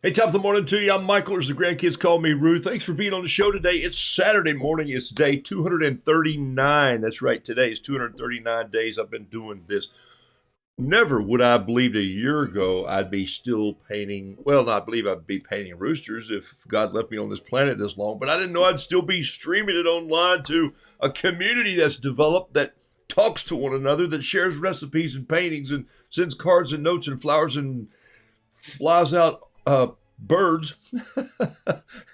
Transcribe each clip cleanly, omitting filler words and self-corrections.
Hey, top of the morning to you. I'm Michael, as the grandkids call me Ruth. Thanks for being on the show today. It's Saturday morning. It's day 239. That's right. Today is 239 days I've been doing this. Never would I have believed a year ago I'd be still painting. Well, not believe I'd be painting roosters if God left me on this planet this long, but I didn't know I'd still be streaming it online to a community that's developed that talks to one another, that shares recipes and paintings and sends cards and notes and flowers and flies out birds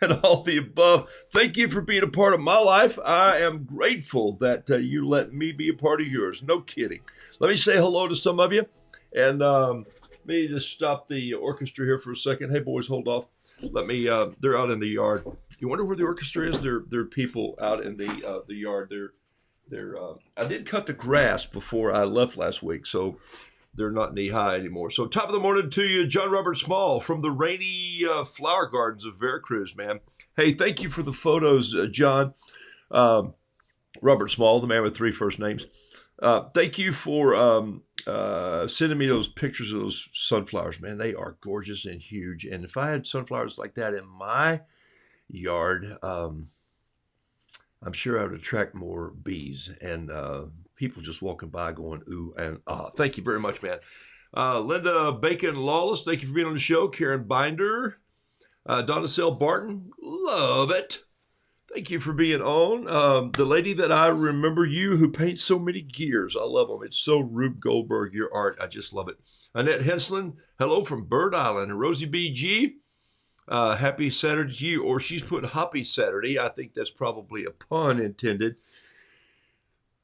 and all the above. Thank you for being a part of my life. I am grateful that you let me be a part of yours. No kidding. Let me say hello to some of you. And let me just stop the orchestra here for a second. Hey, boys, hold off. Let me, they're out in the yard. You wonder where the orchestra is? They're people out in the yard. I did cut the grass before I left last week, so they're not knee high anymore. So top of the morning to you, John Robert Small from the rainy flower gardens of Veracruz, man. Hey, thank you for the photos, John. Robert Small, the man with three first names. Thank you for sending me those pictures of those sunflowers, man. They are gorgeous and huge. And if I had sunflowers like that in my yard, I'm sure I would attract more bees and people just walking by going, ooh, and ah. Thank you very much, man. Linda Bacon Lawless, thank you for being on the show. Karen Binder, Donna Sell Barton, love it. Thank you for being on. The lady that I remember you who paints so many gears. I love them. It's so Rube Goldberg, your art. I just love it. Annette Henslin, hello from Bird Island. And Rosie BG, happy Saturday to you. Or she's put happy Saturday. I think that's probably a pun intended.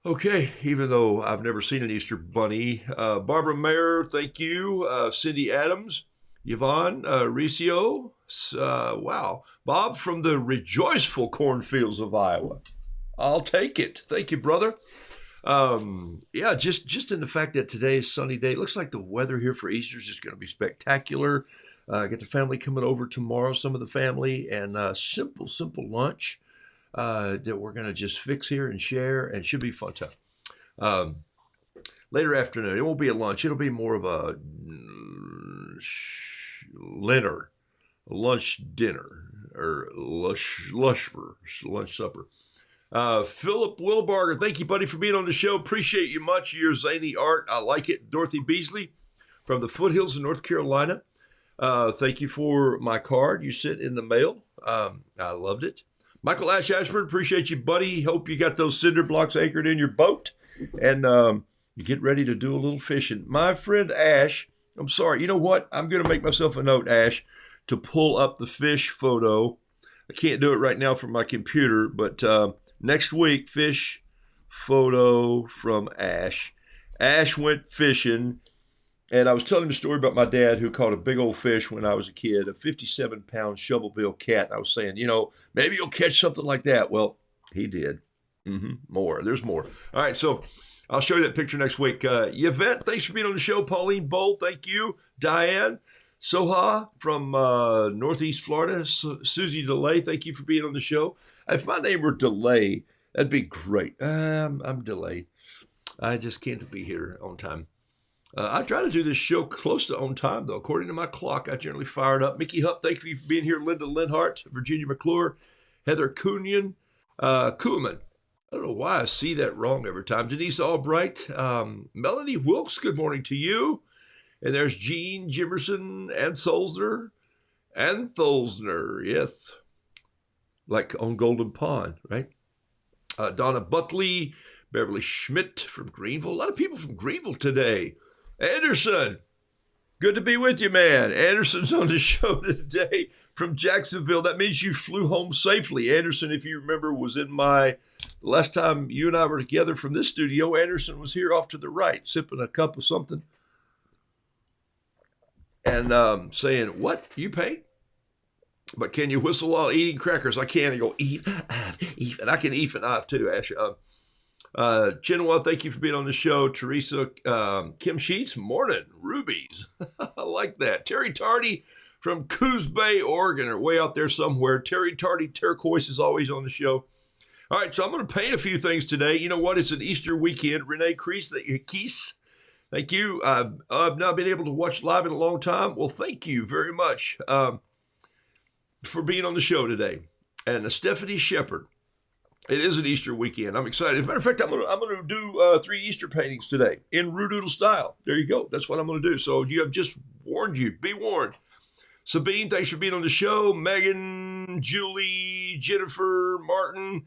Okay, even though I've never seen an Easter bunny. Barbara Mayer, thank you. Cindy Adams, Yvonne Riccio. Wow. Bob from the rejoiceful cornfields of Iowa. I'll take it. Thank you, brother. Yeah, just in the fact that today is sunny day. It looks like the weather here for Easter is just going to be spectacular. Get the family coming over tomorrow, some of the family, and simple lunch that we're going to just fix here and share, and should be fun time. Later afternoon, it won't be a lunch. It'll be more of a lunch dinner, or lunch supper. Philip Wilbarger, thank you, buddy, for being on the show. Appreciate you much. Your zany art, I like it. Dorothy Beasley from the foothills of North Carolina. Thank you for my card you sent in the mail. I loved it. Michael Ashford, appreciate you, buddy. Hope you got those cinder blocks anchored in your boat, and you get ready to do a little fishing. My friend Ash, I'm sorry. You know what? I'm going to make myself a note, Ash, to pull up the fish photo. I can't do it right now from my computer, but next week, fish photo from Ash. Ash went fishing. And I was telling him a story about my dad who caught a big old fish when I was a kid, a 57-pound shovelbill cat. And I was saying, maybe you'll catch something like that. Well, he did. More. There's more. All right, so I'll show you that picture next week. Yvette, thanks for being on the show. Pauline Bolt, thank you. Diane Soha from Northeast Florida. Susie DeLay, thank you for being on the show. If my name were DeLay, That'd be great. I'm delayed. I just can't be here on time. I try to do this show close to on time, though. According to my clock, I generally fire it up. Mickey Hupp, thank you for being here. Linda Linhart, Virginia McClure, Heather Kuhn, Kuhlman. I don't know why I see that wrong every time. Denise Albright, Melanie Wilkes, good morning to you. And there's Jean Jimerson and Solzner and Tholzner, yes. Like on Golden Pond, right? Donna Buckley, Beverly Schmidt from Greenville. A lot of people from Greenville today. Anderson, good to be with you, man. Anderson's on the show today from Jacksonville. That means you flew home safely. Anderson, if you remember, was in the last time you and I were together from this studio. Anderson was here off to the right, sipping a cup of something and saying, what, you paint? But can you whistle while eating crackers? I can. And go, eat, and I can eat and I've too, Ash. Chinua, thank you for being on the show. Teresa, Kim Sheets, morning. Rubies. I like that. Terry Tardy from Coos Bay, Oregon, or way out there somewhere. Terry Tardy, Turquoise is always on the show. All right, so I'm going to paint a few things today. You know what? It's an Easter weekend. Renee Keese, thank you. I've not been able to watch live in a long time. Well, thank you very much for being on the show today. And Stephanie Shepard. It is an Easter weekend. I'm excited. As a matter of fact, I'm going to do 3 Easter paintings today in Roodoodle style. There you go. That's what I'm going to do. So you have just warned you. Be warned. Sabine, thanks for being on the show. Megan, Julie, Jennifer, Martin,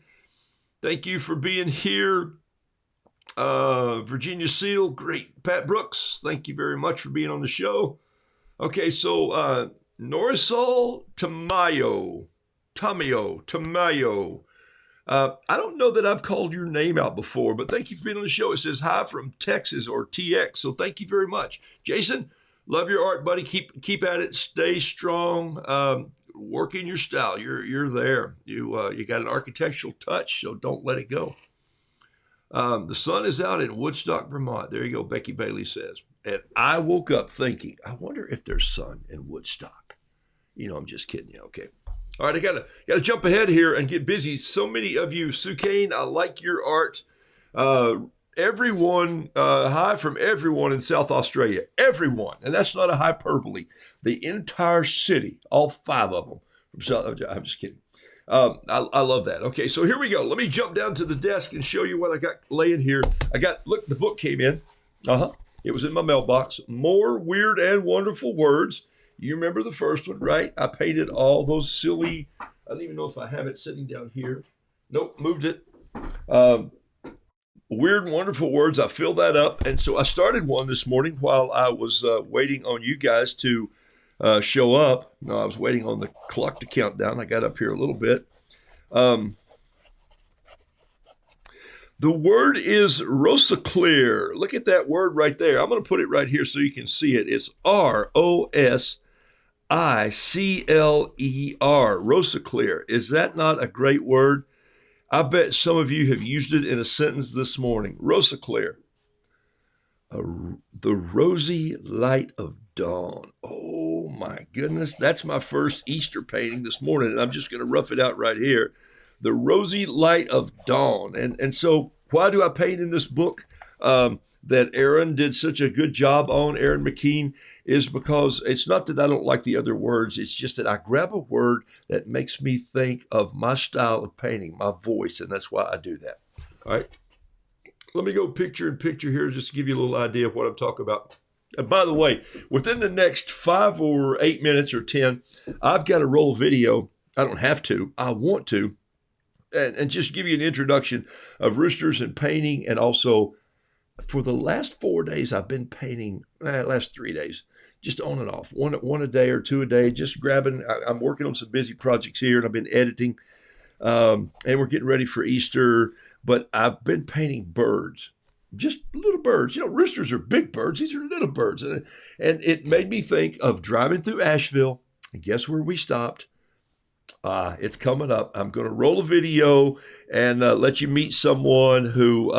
thank you for being here. Virginia Seal, great. Pat Brooks, thank you very much for being on the show. Okay, so Norisol Tamayo. I don't know that I've called your name out before, but thank you for being on the show. It says hi from Texas or TX, so thank you very much. Jason, love your art, buddy. Keep at it. Stay strong. Work in your style. You're there. You got an architectural touch, so don't let it go. The sun is out in Woodstock, Vermont. There you go, Becky Bailey says. And I woke up thinking, I wonder if there's sun in Woodstock. I'm just kidding you. Okay. All right, I gotta jump ahead here and get busy. So many of you, Sue Kane, I like your art. Everyone, hi from everyone in South Australia. Everyone, and that's not a hyperbole. The entire city, all 5 of them. From South, I'm just kidding. I love that. Okay, so here we go. Let me jump down to the desk and show you what I got laying here. Look, the book came in. It was in my mailbox. More Weird and Wonderful Words. You remember the first one, right? I painted all those silly, I don't even know if I have it sitting down here. Nope, moved it. Weird and Wonderful Words, I filled that up. And so I started one this morning while I was waiting on you guys to show up. No, I was waiting on the clock to count down. I got up here a little bit. The word is Rosiclear. Look at that word right there. I'm going to put it right here so you can see it. It's Rosiclear. Rosiclear. Is that not a great word? I bet some of you have used it in a sentence this morning. Rosiclear. The rosy light of dawn. Oh my goodness. That's my first Easter painting this morning, and I'm just going to rough it out right here. The rosy light of dawn. And so why do I paint in this book that Aaron did such a good job on, Aaron McKean, is because it's not that I don't like the other words. It's just that I grab a word that makes me think of my style of painting, my voice, and that's why I do that. All right. Let me go picture in picture here just to give you a little idea of what I'm talking about. And by the way, within the next 5 or 8 minutes or 10, I've got to roll a video. I don't have to. I want to. And just give you an introduction of roosters and painting. And also, for the last 4 days, I've been painting, last 3 days, just on and off, one a day or 2 a day, just grabbing. I'm working on some busy projects here, and I've been editing, and we're getting ready for Easter. But I've been painting birds, just little birds. Roosters are big birds. These are little birds. And it made me think of driving through Asheville. And guess where we stopped? It's coming up. I'm going to roll a video and let you meet someone who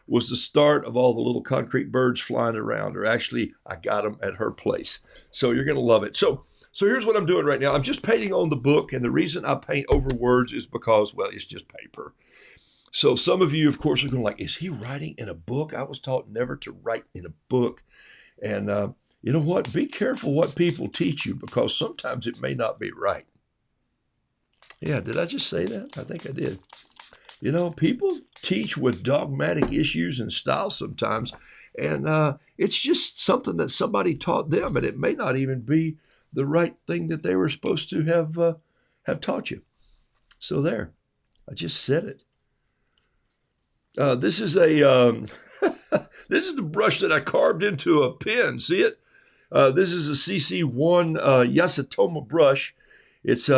was the start of all the little concrete birds flying around. Or actually, I got them at her place. So you're going to love it. So here's what I'm doing right now. I'm just painting on the book. And the reason I paint over words is because, well, it's just paper. So some of you, of course, are going like, is he writing in a book? I was taught never to write in a book. And you know what? Be careful what people teach you because sometimes it may not be right. Yeah, did I just say that? I think I did. You know, people teach with dogmatic issues and styles sometimes, and it's just something that somebody taught them, and it may not even be the right thing that they were supposed to have taught you. So there, I just said it. This is a this is the brush that I carved into a pen. See it? This is a CC1 Yasutoma brush. It's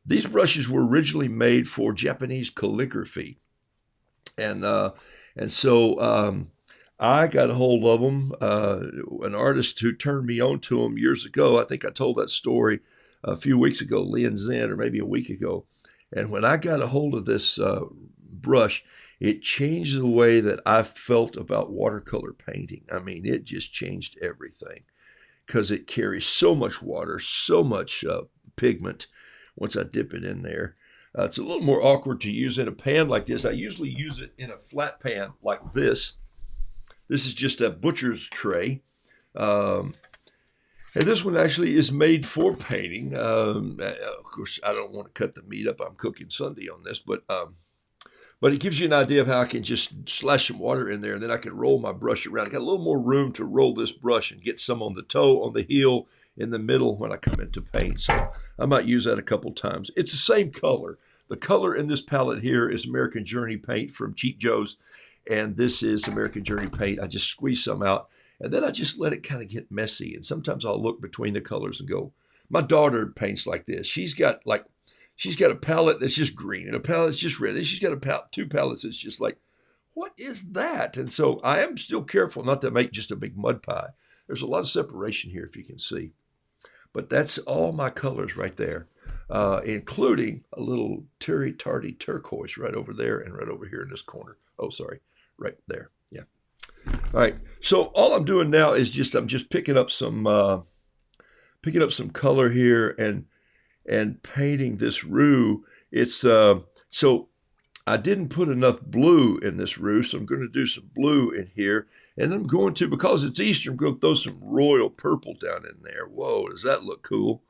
these brushes were originally made for Japanese calligraphy, and so I got a hold of them. An artist who turned me on to them years ago. I think I told that story a few weeks ago, Lin Zen, or maybe a week ago. And when I got a hold of this brush, it changed the way that I felt about watercolor painting. I mean, it just changed everything because it carries so much water, so much pigment once I dip it in there. It's a little more awkward to use in a pan like this. I usually use it in a flat pan like this. This is just a butcher's tray. And this one actually is made for painting. Of course, I don't want to cut the meat up. I'm cooking Sunday on this, but it gives you an idea of how I can just slash some water in there, and then I can roll my brush around. I got a little more room to roll this brush and get some on the toe, on the heel, in the middle when I come into paint. So I might use that a couple times. It's the same color. The color in this palette here is American Journey paint from Cheap Joe's, and this is American Journey paint. I just squeeze some out, and then I just let it kind of get messy. And sometimes I'll look between the colors and go, my daughter paints like this. She's got a palette that's just green and a palette that's just red. And she's got two palettes that's just like, what is that? And so I am still careful not to make just a big mud pie. There's a lot of separation here, if you can see. But that's all my colors right there, including a little tardy turquoise right over there and right over here in this corner. Oh, sorry, right there. Yeah. All right. So all I'm doing now is I'm just picking up some color here and painting this roux. It's so I didn't put enough blue in this roux, so I'm going to do some blue in here. And I'm going to, because it's Easter, I'm going to throw some royal purple down in there. Whoa, does that look cool?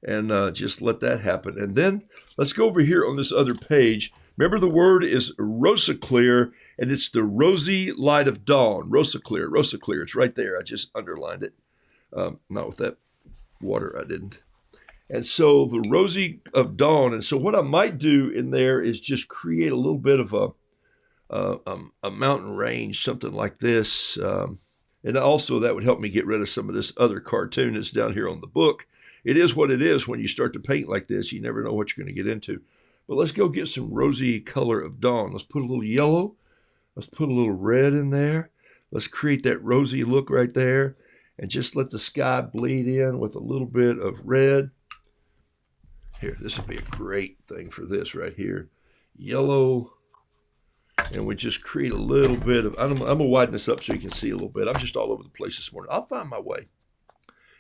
And just let that happen. And then let's go over here on this other page. Remember, the word is Rosa Clear, and it's the rosy light of dawn. Rosa Clear, Rosa Clear. It's right there. I just underlined it. Not with that water, I didn't. And so the rosy of dawn. And so what I might do in there is just create a little bit of a mountain range, something like this. And also that would help me get rid of some of this other cartoon that's down here on the book. It is what it is when you start to paint like this. You never know what you're going to get into. But let's go get some rosy color of dawn. Let's put a little yellow. Let's put a little red in there. Let's create that rosy look right there. And just let the sky bleed in with a little bit of red. Here, this would be a great thing for this right here. Yellow. And we just create a little bit of, I'm going to widen this up so you can see a little bit. I'm just all over the place this morning. I'll find my way.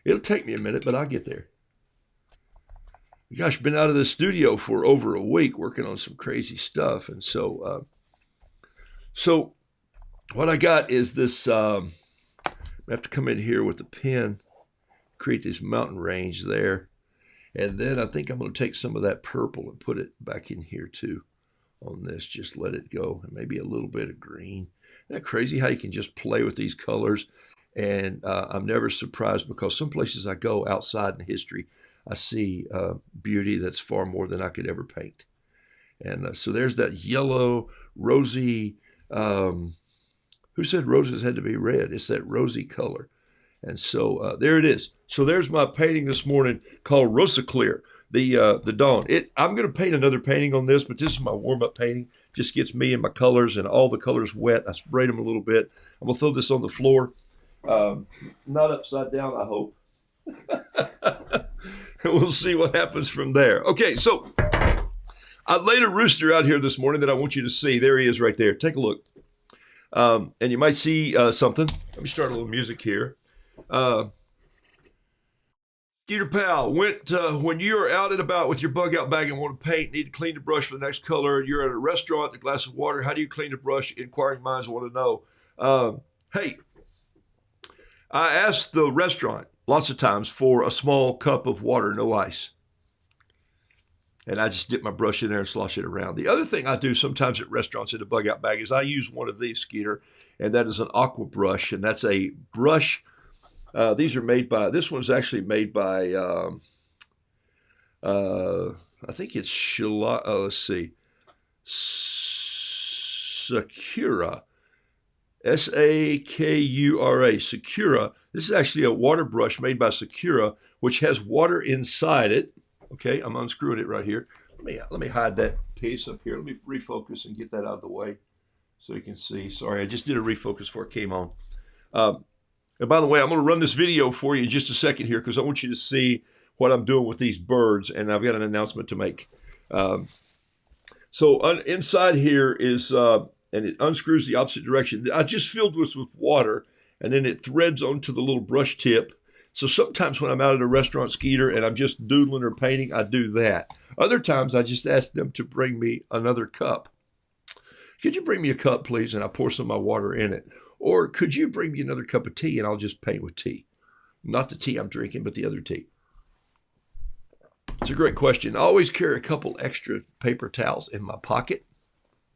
It'll take me a minute, but I'll get there. Gosh, been out of the studio for over a week working on some crazy stuff. And so what I got is this, I have to come in here with a pen, create this mountain range there. And then I think I'm going to take some of that purple and put it back in here too on this. Just let it go. And maybe a little bit of green. Isn't that crazy how you can just play with these colors? And I'm never surprised because some places I go outside in history, I see beauty that's far more than I could ever paint. And so there's that yellow, rosy, who said roses had to be red? It's that rosy color. And so there it is. So there's my painting this morning called Rosa Clear, the dawn. I'm going to paint another painting on this, but this is my warm-up painting. Just gets me and my colors and all the colors wet. I sprayed them a little bit. I'm going to throw this on the floor. Not upside down, I hope. We'll see what happens from there. Okay, so I laid a rooster out here this morning that I want you to see. There he is right there. Take a look. And you might see something. Let me start a little music here. Skeeter Pal, when you're out and about with your bug out bag and want to paint, need to clean the brush for the next color, you're at a restaurant, a glass of water, how do you clean the brush? Inquiring minds want to know. Hey, I asked the restaurant lots of times for a small cup of water, no ice. And I just dip my brush in there and slosh it around. The other thing I do sometimes at restaurants in the bug out bag is I use one of these, Skeeter, and that is an aqua brush. And that's a brush. These are made by, this one's actually made by, I think it's Sakura. Sakura. Sakura. This is actually a water brush made by Sakura, which has water inside it. Okay, I'm unscrewing it right here. Let me hide that piece up here. Let me refocus and get that out of the way so you can see. Sorry, I just did a refocus before it came on. And by the way, I'm going to run this video for you in just a second here because I want you to see what I'm doing with these birds, and I've got an announcement to make. Inside here is, and it unscrews the opposite direction. I just filled this with water, and then it threads onto the little brush tip. So sometimes when I'm out at a restaurant, Skeeter, and I'm just doodling or painting, I do that. Other times I just ask them to bring me another cup. Could you bring me a cup, please? And I pour some of my water in it. Or could you bring me another cup of tea and I'll just paint with tea? Not the tea I'm drinking, but the other tea. It's a great question. I always carry a couple extra paper towels in my pocket,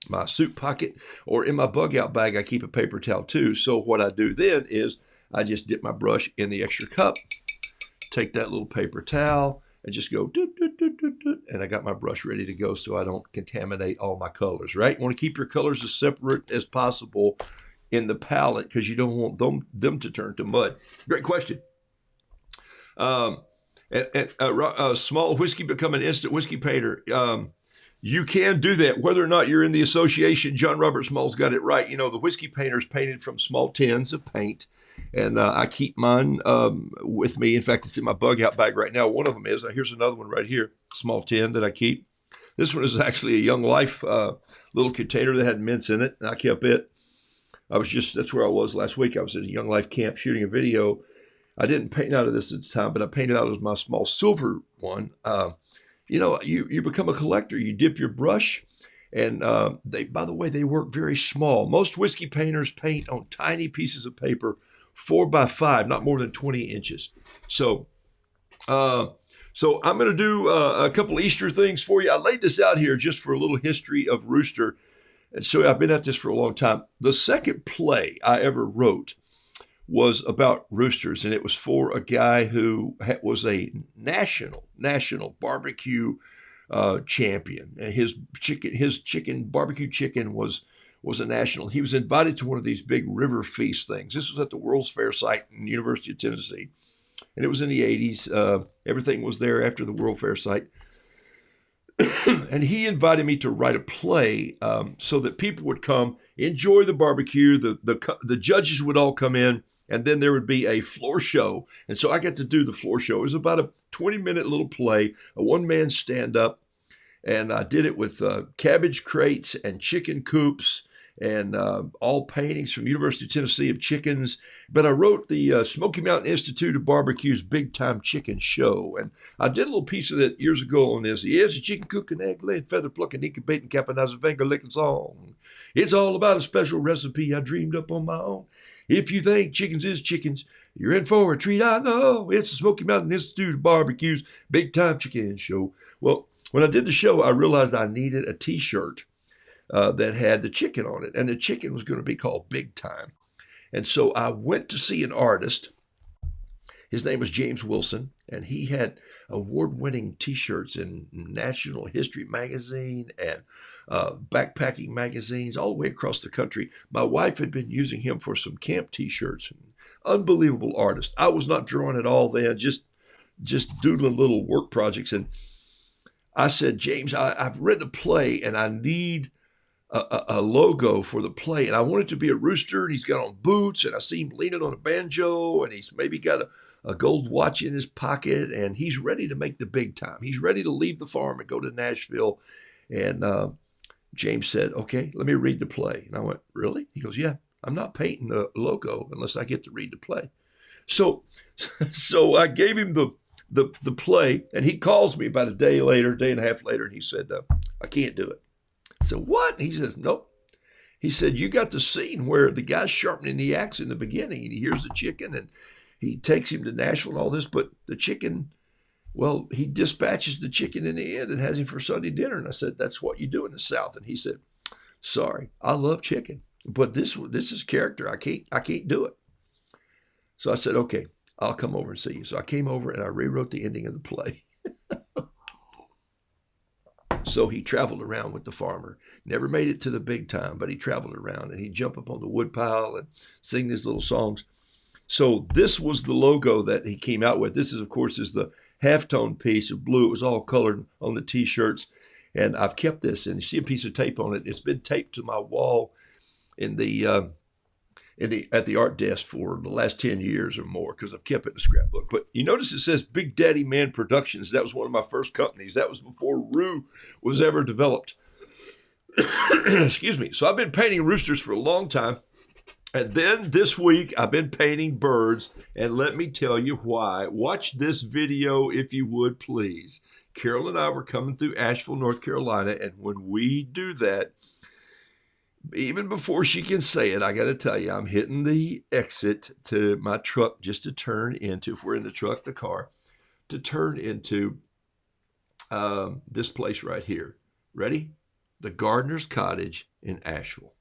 my suit pocket, or in my bug out bag, I keep a paper towel too. So what I do then is I just dip my brush in the extra cup, take that little paper towel, and just go doot, doot, doot, doot, doot, and I got my brush ready to go so I don't contaminate all my colors, right? You want to keep your colors as separate as possible in the palette because you don't want them to turn to mud. Great question. Small whiskey become an instant whiskey painter. You can do that, whether or not you're in the association. John Robert Small's got it right. You know, the whiskey painter's painted from small tins of paint, and I keep mine with me. In fact, it's in my bug out bag right now. One of them is. Here's another one right here, small tin that I keep. This one is actually a Young Life little container that had mints in it, and I kept it. That's where I was last week. I was at a Young Life camp shooting a video. I didn't paint out of this at the time, but I painted out of my small silver one. You know, you become a collector. You dip your brush, and by the way, they work very small. Most whiskey painters paint on tiny pieces of paper, 4 by 5, not more than 20 inches. So I'm going to do a couple Easter things for you. I laid this out here just for a little history of Rooster. And so I've been at this for a long time. The second play I ever wrote was about roosters, and it was for a guy who was a national barbecue champion. And his barbecue chicken was a national. He was invited to one of these big river feast things. This was at the World's Fair site in the University of Tennessee, and it was in the 80s. Everything was there after the World Fair site. And he invited me to write a play so that people would come, enjoy the barbecue, the judges would all come in, and then there would be a floor show. And so I got to do the floor show. It was about a 20-minute little play, a one-man stand-up, and I did it with cabbage crates and chicken coops and all paintings from University of Tennessee of chickens. But I wrote the Smoky Mountain Institute of Barbecue's Big Time Chicken Show. And I did a little piece of that years ago on this. Yes, a chicken cooking, egg laying, feather plucking, incubating, capitalizing, finger licking song. It's all about a special recipe I dreamed up on my own. If you think chickens is chickens, you're in for a treat, I know. It's the Smoky Mountain Institute of Barbecue's Big Time Chicken Show. Well, when I did the show, I realized I needed a T-shirt that had the chicken on it, and the chicken was going to be called Big Time. And so I went to see an artist. His name was James Wilson, and he had award-winning T-shirts in National History Magazine and backpacking magazines all the way across the country. My wife had been using him for some camp T-shirts. Unbelievable artist. I was not drawing at all then, just doodling little work projects. And I said, James, I've written a play, and I need a logo for the play, and I want it to be a rooster, and he's got on boots, and I see him leaning on a banjo, and he's maybe got a gold watch in his pocket, and he's ready to make the big time. He's ready to leave the farm and go to Nashville. And James said, okay, let me read the play. And I went, really? He goes, yeah, I'm not painting the logo unless I get to read the play. So I gave him the the play, and he calls me about a day later, day and a half later, and he said, I can't do it. I said, what? He says, nope. He said, you got the scene where the guy's sharpening the axe in the beginning, and he hears the chicken, and he takes him to Nashville and all this, but the chicken, well, he dispatches the chicken in the end and has him for Sunday dinner. And I said, that's what you do in the South. And he said, sorry, I love chicken, but this is character. I can't do it. So I said, okay, I'll come over and see you. So I came over and I rewrote the ending of the play. So he traveled around with the farmer, never made it to the big time, but he traveled around and he'd jump up on the woodpile and sing these little songs. So this was the logo that he came out with. This is, of course, is the halftone piece of blue. It was all colored on the T-shirts. And I've kept this, and you see a piece of tape on it. It's been taped to my wall at the art desk for the last 10 years or more, because I've kept it in a scrapbook. But you notice it says Big Daddy Man Productions. That was one of my first companies. That was before Roo was ever developed. Excuse me. So I've been painting roosters for a long time. And then this week, I've been painting birds, and let me tell you why. Watch this video if you would, please. Carol and I were coming through Asheville, North Carolina, and when we do that, even before she can say it, I got to tell you, I'm hitting the exit to my truck just to turn into, if we're in the truck, the car, to turn into this place right here. Ready? The Gardener's Cottage in Asheville.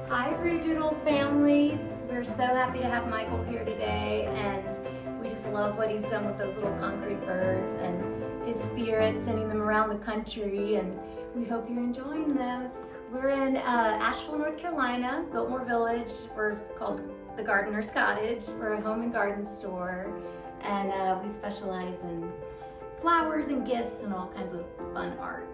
Hi, Roodoodles family. We're so happy to have Michael here today, and we just love what he's done with those little concrete birds and his spirit, sending them around the country, and we hope you're enjoying them. We're in Asheville, North Carolina, Biltmore Village. We're called the Gardener's Cottage. We're a home and garden store, and we specialize in flowers and gifts and all kinds of fun art.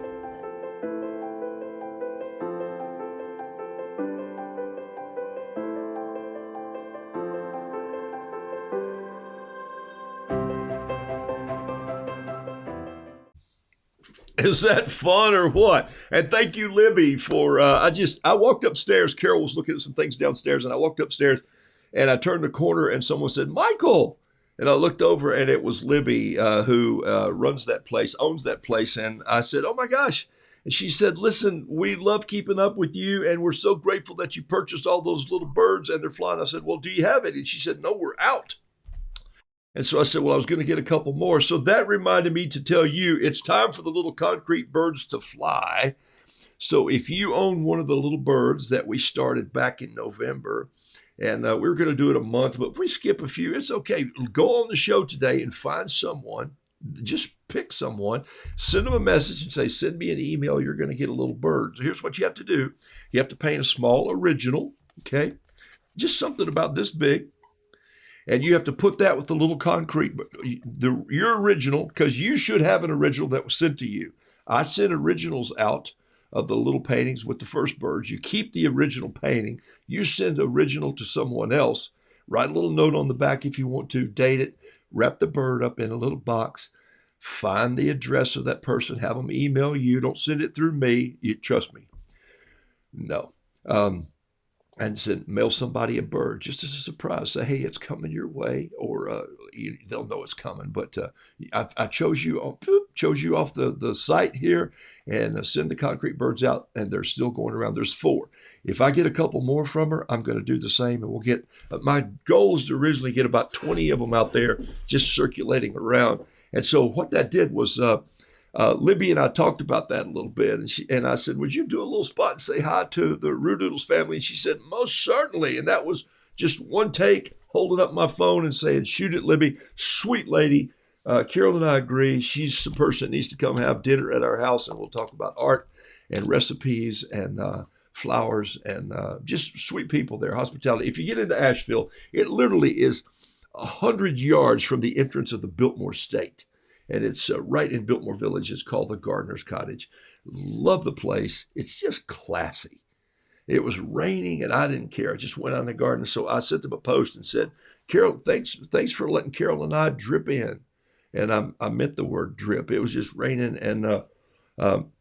Is that fun or what? And thank you, Libby, for, I walked upstairs. Carol was looking at some things downstairs, and I walked upstairs and I turned the corner and someone said, Michael. And I looked over and it was Libby, who runs that place, owns that place. And I said, oh my gosh. And she said, listen, we love keeping up with you, and we're so grateful that you purchased all those little birds and they're flying. I said, well, do you have it? And she said, no, we're out. And so I said, well, I was going to get a couple more. So that reminded me to tell you it's time for the little concrete birds to fly. So if you own one of the little birds that we started back in November, and we were going to do it a month, but if we skip a few, it's okay. Go on the show today and find someone. Just pick someone, send them a message and say, send me an email. You're going to get a little bird. So here's what you have to do. You have to paint a small original, okay? Just something about this big. And you have to put that with the little concrete, your original, because you should have an original that was sent to you. I sent originals out of the little paintings with the first birds. You keep the original painting. You send original to someone else. Write a little note on the back if you want to, date it, wrap the bird up in a little box, find the address of that person, have them email you. Don't send it through me. You trust me. No. And said, mail somebody a bird just as a surprise. Say, hey, it's coming your way, or they'll know it's coming. But I chose you off the site here, and send the concrete birds out, and they're still going around. There's 4. If I get a couple more from her, I'm going to do the same, and we'll get. My goal is to originally get about 20 of them out there, just circulating around. And so what that did was. Libby and I talked about that a little bit, and I said, would you do a little spot and say hi to the Roodoodles family? And she said, most certainly. And that was just one take, holding up my phone and saying, shoot it, Libby. Sweet lady. Carol and I agree. She's the person that needs to come have dinner at our house, and we'll talk about art and recipes and flowers and just sweet people there, hospitality. If you get into Asheville, it literally is 100 yards from the entrance of the Biltmore State. And it's right in Biltmore Village. It's called the Gardener's Cottage. Love the place. It's just classy. It was raining, and I didn't care. I just went out in the garden. So I sent them a post and said, Carol, thanks for letting Carol and I drip in. And I meant the word drip. It was just raining. And um,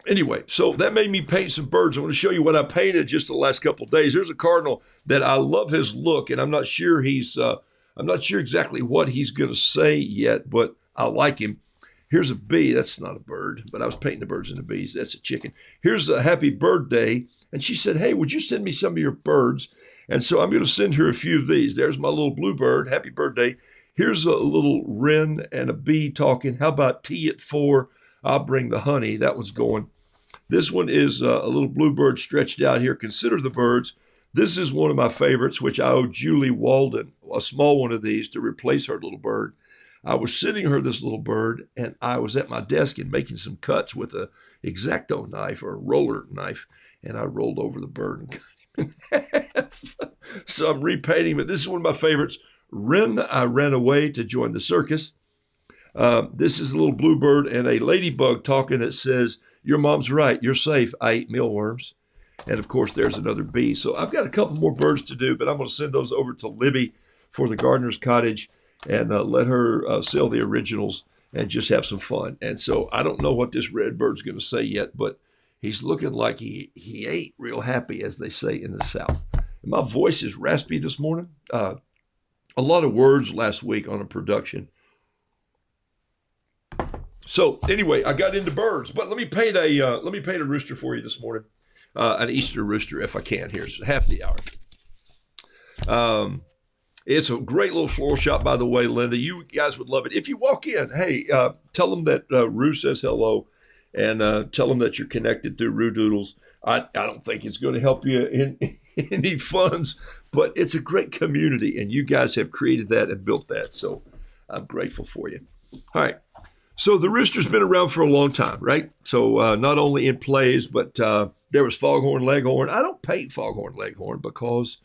anyway, so that made me paint some birds. I want to show you what I painted just the last couple of days. There's a cardinal that I love his look, and I'm not sure exactly what he's going to say yet, but I like him. Here's a bee. That's not a bird, but I was painting the birds and the bees. That's a chicken. Here's a happy birthday. And she said, hey, would you send me some of your birds? And so I'm going to send her a few of these. There's my little bluebird. Happy birthday. Here's a little wren and a bee talking. How about tea at 4? I'll bring the honey. That one's going. This one is a little bluebird stretched out here. Consider the birds. This is one of my favorites, which I owe Julie Walden, a small one of these, to replace her little bird. I was sending her this little bird, and I was at my desk and making some cuts with a X-Acto knife or a roller knife, and I rolled over the bird and cut him in half. So I'm repainting, but this is one of my favorites. I ran away to join the circus. This is a little bluebird and a ladybug talking that says, your mom's right, you're safe, I eat mealworms. And of course, there's another bee. So I've got a couple more birds to do, but I'm going to send those over to Libby for the gardener's cottage and let her sell the originals and just have some fun. And so I don't know what this red bird's going to say yet, but he's looking like he ate real happy, as they say in the South. And my voice is raspy this morning. A lot of words last week on a production. So anyway, I got into birds, but let me paint a rooster for you this morning, an Easter rooster if I can. Here's half the hour. It's a great little floral shop, by the way, Linda. You guys would love it. If you walk in, hey, tell them that Roo says hello, and tell them that you're connected through Roodoodles. I don't think it's going to help you in any funds, but it's a great community, and you guys have created that and built that, so I'm grateful for you. All right. So the rooster's been around for a long time, right? So not only in plays, but there was Foghorn Leghorn. I don't paint Foghorn Leghorn because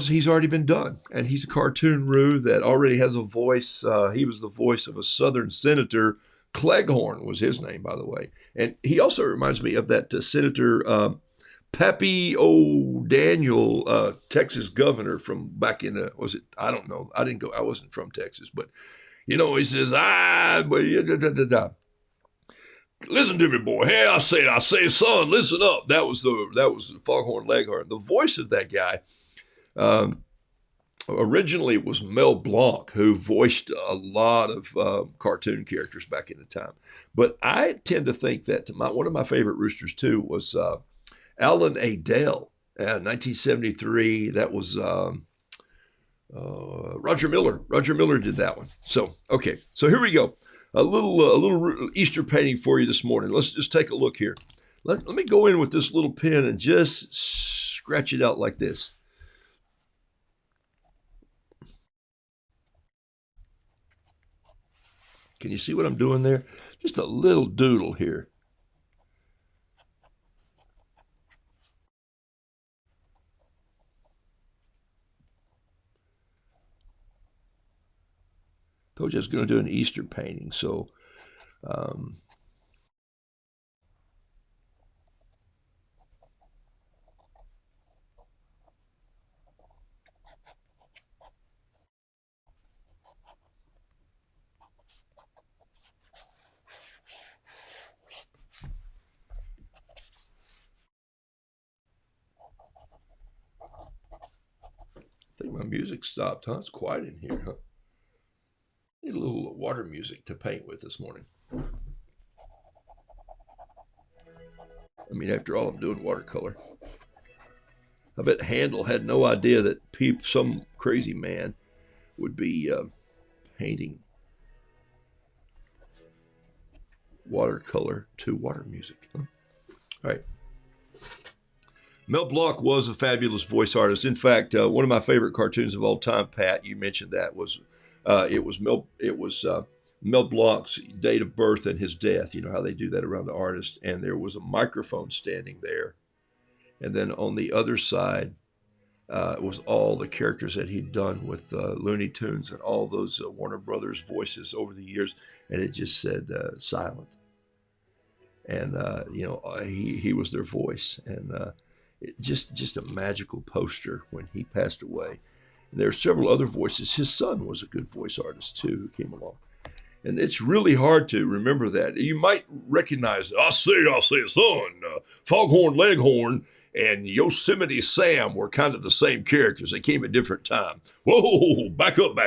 he's already been done. And he's a cartoon Roo that already has a voice. He was the voice of a Southern senator. Cleghorn was his name, by the way. And he also reminds me of that Senator Pappy O'Daniel, Texas governor from back in I don't know. I wasn't from Texas, but he says, listen to me, boy. Hey, I say, son, listen up. That was the Foghorn Leghorn. The voice of that guy, originally it was Mel Blanc, who voiced a lot of cartoon characters back in the time. But I tend to think that one of my favorite roosters too was Alan Adele, 1973. That was Roger Miller. Roger Miller did that one. So, okay. So here we go. A little Easter painting for you this morning. Let's just take a look here. Let me go in with this little pen and just scratch it out like this. Can you see what I'm doing there? Just a little doodle here. Told you I was going to do an Easter painting, so I think my music stopped, huh? It's quiet in here, huh? Need a little water music to paint with this morning. I mean, after all, I'm doing watercolor. I bet Handel had no idea that some crazy man would be painting watercolor to water music. Huh? All right. Mel Blanc was a fabulous voice artist. In fact, one of my favorite cartoons of all time, Pat, you mentioned that, was Mel Blanc's date of birth and his death. You know how they do that around the artist. And there was a microphone standing there. And then on the other side was all the characters that he'd done with Looney Tunes and all those Warner Brothers voices over the years. And it just said silent. and he was their voice, and just a magical poster when he passed away. And there are several other voices. His son was a good voice artist too, who came along. And it's really hard to remember that. You might recognize, I say, son, Foghorn Leghorn and Yosemite Sam were kind of the same characters. They came at different time. Whoa, back up.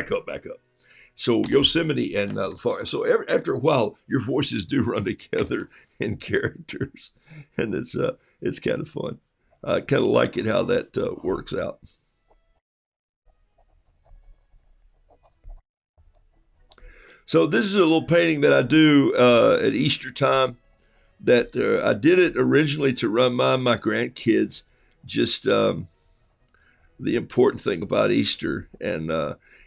So Yosemite and so after a while, your voices do run together in characters, and it's kind of fun. I kind of like it how that works out. So this is a little painting that I do at Easter time. That I did it originally to remind my grandkids just the important thing about Easter, and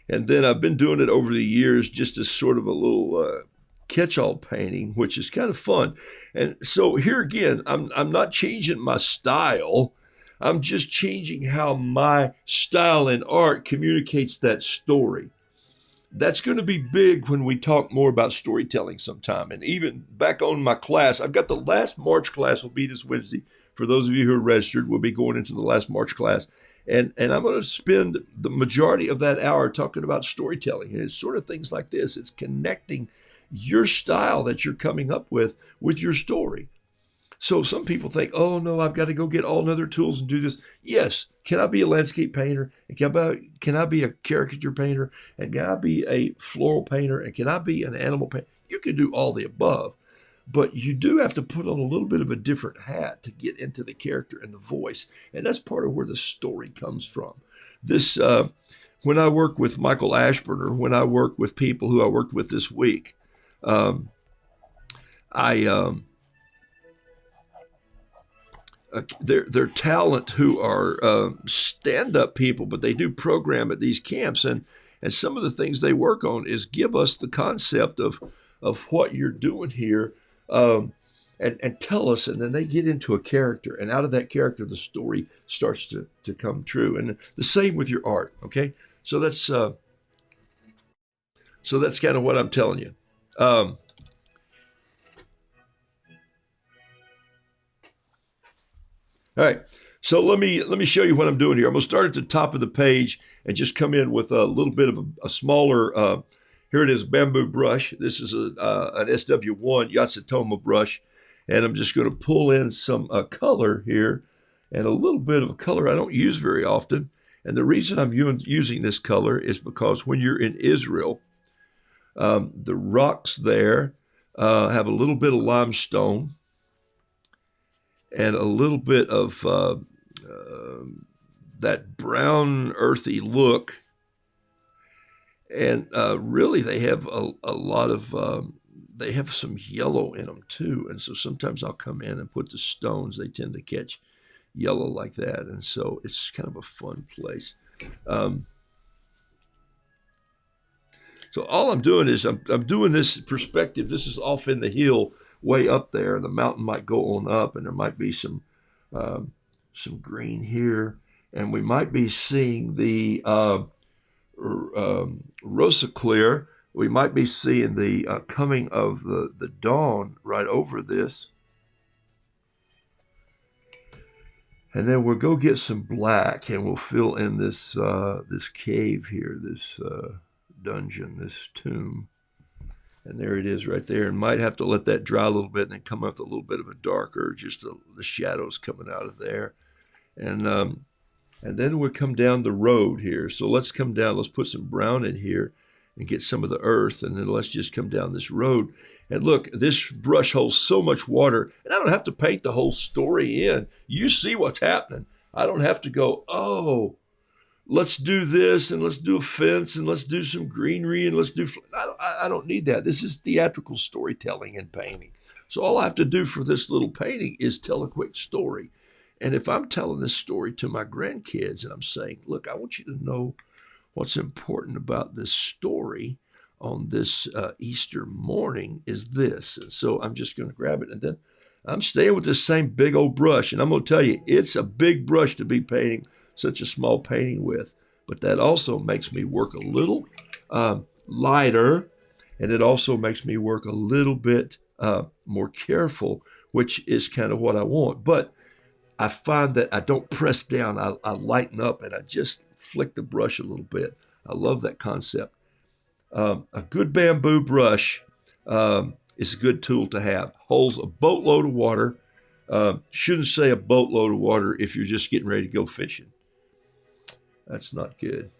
then I've been doing it over the years just as sort of a little catch-all painting, which is kind of fun. And so here again, I'm not changing my style. I'm just changing how my style in art communicates that story. That's going to be big when we talk more about storytelling sometime. And even back on my class, I've got the last March class will be this Wednesday. For those of you who are registered, we'll be going into the last March class. And I'm going to spend the majority of that hour talking about storytelling. And it's sort of things like this. It's connecting your style that you're coming up with your story. So some people think, oh no, I've got to go get all other tools and do this. Yes, can I be a landscape painter? And can I be a caricature painter? And can I be a floral painter? And can I be an animal painter? You can do all the above, but you do have to put on a little bit of a different hat to get into the character and the voice. And that's part of where the story comes from. This, when I work with Michael Ashburn, or when I work with people who I worked with this week, their talent who are stand-up people, but they do program at these camps, and some of the things they work on is give us the concept of what you're doing here, and tell us, and then they get into a character, and out of that character the story starts to come true. And the same with your art. Okay, so that's kind of what I'm telling you. All right, so let me show you what I'm doing here. I'm going to start at the top of the page and just come in with a little bit of a smaller, here it is, bamboo brush. This is an SW1 Yatsutoma brush, and I'm just going to pull in some color here, and a little bit of a color I don't use very often. And the reason I'm using this color is because when you're in Israel, the rocks there have a little bit of limestone, and a little bit of that brown earthy look. And really they have a lot of, they have some yellow in them too. And so sometimes I'll come in and put the stones, they tend to catch yellow like that. And so it's kind of a fun place. So all I'm doing is I'm doing this perspective. This is off in the hill way up there. The mountain might go on up, and there might be some green here, and we might be seeing the Rosa Clear. We might be seeing the coming of the dawn right over this. And then we'll go get some black, and we'll fill in this this cave here, this dungeon, this tomb. And there it is right there. And might have to let that dry a little bit and then come up with a little bit of a darker, just the shadows coming out of there. And then we'll come down the road here. So let's come down, let's put some brown in here and get some of the earth. And then let's just come down this road. And look, this brush holds so much water, and I don't have to paint the whole story in. You see what's happening. I don't have to go, oh, let's do this, and let's do a fence, and let's do some greenery, and let's do... I don't need that. This is theatrical storytelling and painting. So all I have to do for this little painting is tell a quick story. And if I'm telling this story to my grandkids, and I'm saying, look, I want you to know what's important about this story on this Easter morning is this. And so I'm just going to grab it, and then I'm staying with this same big old brush. And I'm going to tell you, it's a big brush to be painting such a small painting with, but that also makes me work a little lighter, and it also makes me work a little bit more careful, which is kind of what I want. But I find that I don't press down. I lighten up and I just flick the brush a little bit. I love that concept. A good bamboo brush is a good tool to have. Holds a boatload of water. Shouldn't say a boatload of water if you're just getting ready to go fishing. That's not good.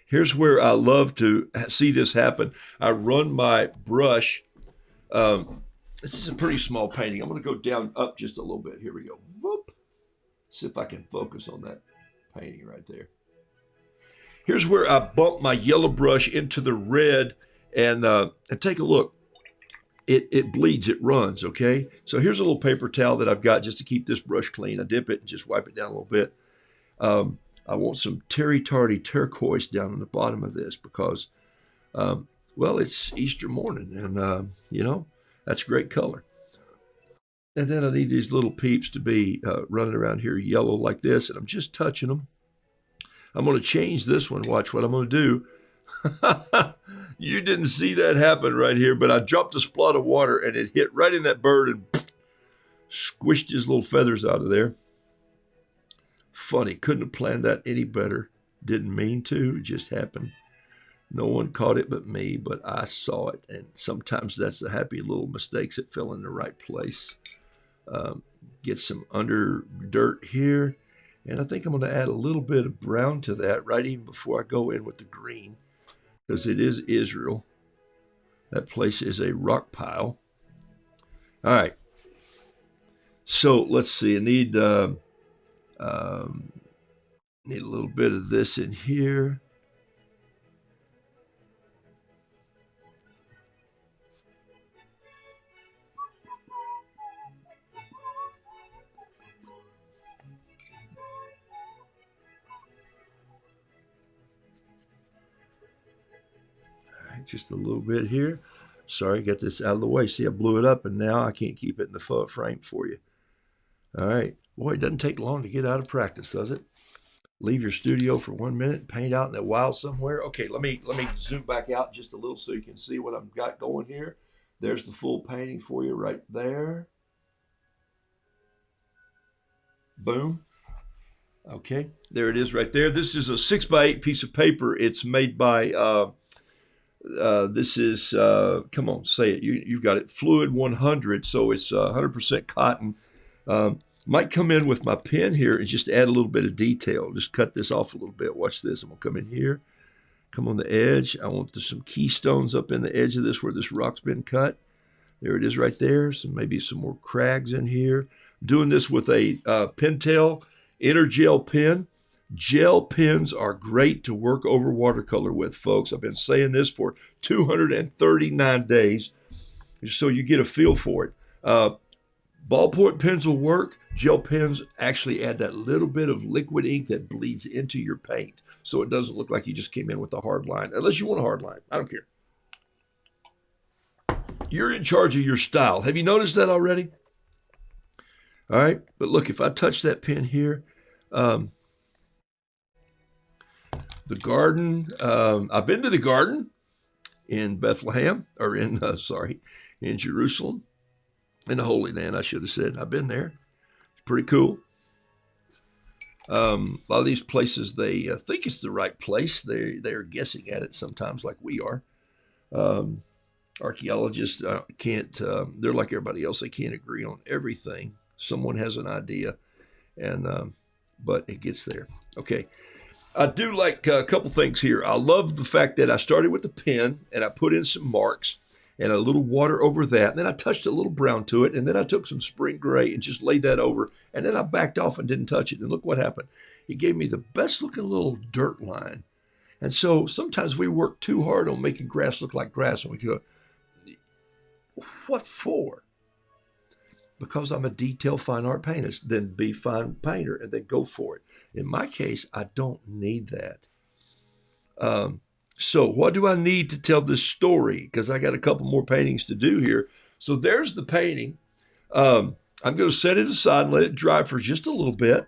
Here's where I love to see this happen. I run my brush. This is a pretty small painting. I'm going to go down up just a little bit. Here we go. Whoop. See if I can focus on that painting right there. Here's where I bump my yellow brush into the red and take a look. It bleeds, it runs, okay? So here's a little paper towel that I've got just to keep this brush clean. I dip it and just wipe it down a little bit. I want some Terry Tardy turquoise down on the bottom of this because, well, it's Easter morning and, you know, that's a great color. And then I need these little peeps to be running around here yellow like this, and I'm just touching them. I'm going to change this one. Watch what I'm going to do. You didn't see that happen right here, but I dropped a splot of water, and it hit right in that bird and squished his little feathers out of there. Funny. Couldn't have planned that any better. Didn't mean to. It just happened. No one caught it but me, but I saw it. And sometimes that's the happy little mistakes that fell in the right place. Get some under dirt here. And I think I'm going to add a little bit of brown to that right even before I go in with the green. Because it is Israel. That place is a rock pile. All right. So let's see. I need a little bit of this in here. Just a little bit here. Sorry, get this out of the way. See, I blew it up, and now I can't keep it in the frame for you. All right. Boy, it doesn't take long to get out of practice, does it? Leave your studio for 1 minute, paint out in the wild somewhere. Okay, let me zoom back out just a little so you can see what I've got going here. There's the full painting for you right there. Boom. Okay, there it is right there. This is a 6x8 piece of paper. It's made by... this is, come on, say it. You've got it. Fluid 100, so it's 100% cotton. Might come in with my pen here and just add a little bit of detail. Just cut this off a little bit. Watch this. I'm going to come in here. Come on the edge. I want some keystones up in the edge of this where this rock's been cut. There it is right there. So maybe some more crags in here. I'm doing this with a Pentel Intergel pen. Gel pens are great to work over watercolor with, folks. I've been saying this for 239 days, so you get a feel for it. Ballpoint pens will work. Gel pens actually add that little bit of liquid ink that bleeds into your paint, so it doesn't look like you just came in with a hard line, unless you want a hard line. I don't care. You're in charge of your style. Have you noticed that already? All right, but look, if I touch that pen here, the garden, I've been to the garden in Bethlehem, or in Jerusalem, in the Holy Land, I should have said. I've been there. It's pretty cool. A lot of these places, they think it's the right place. They're guessing at it sometimes like we are. Archaeologists can't, they're like everybody else. They can't agree on everything. Someone has an idea, and but it gets there. Okay. I do like a couple things here. I love the fact that I started with the pen and I put in some marks and a little water over that. And then I touched a little brown to it. And then I took some spring gray and just laid that over. And then I backed off and didn't touch it. And look what happened. It gave me the best looking little dirt line. And so sometimes we work too hard on making grass look like grass. And we go, what for? Because I'm a detail fine art painter, then be fine painter and then go for it. In my case, I don't need that. So what do I need to tell this story? Because I got a couple more paintings to do here. So there's the painting. I'm going to set it aside and let it dry for just a little bit.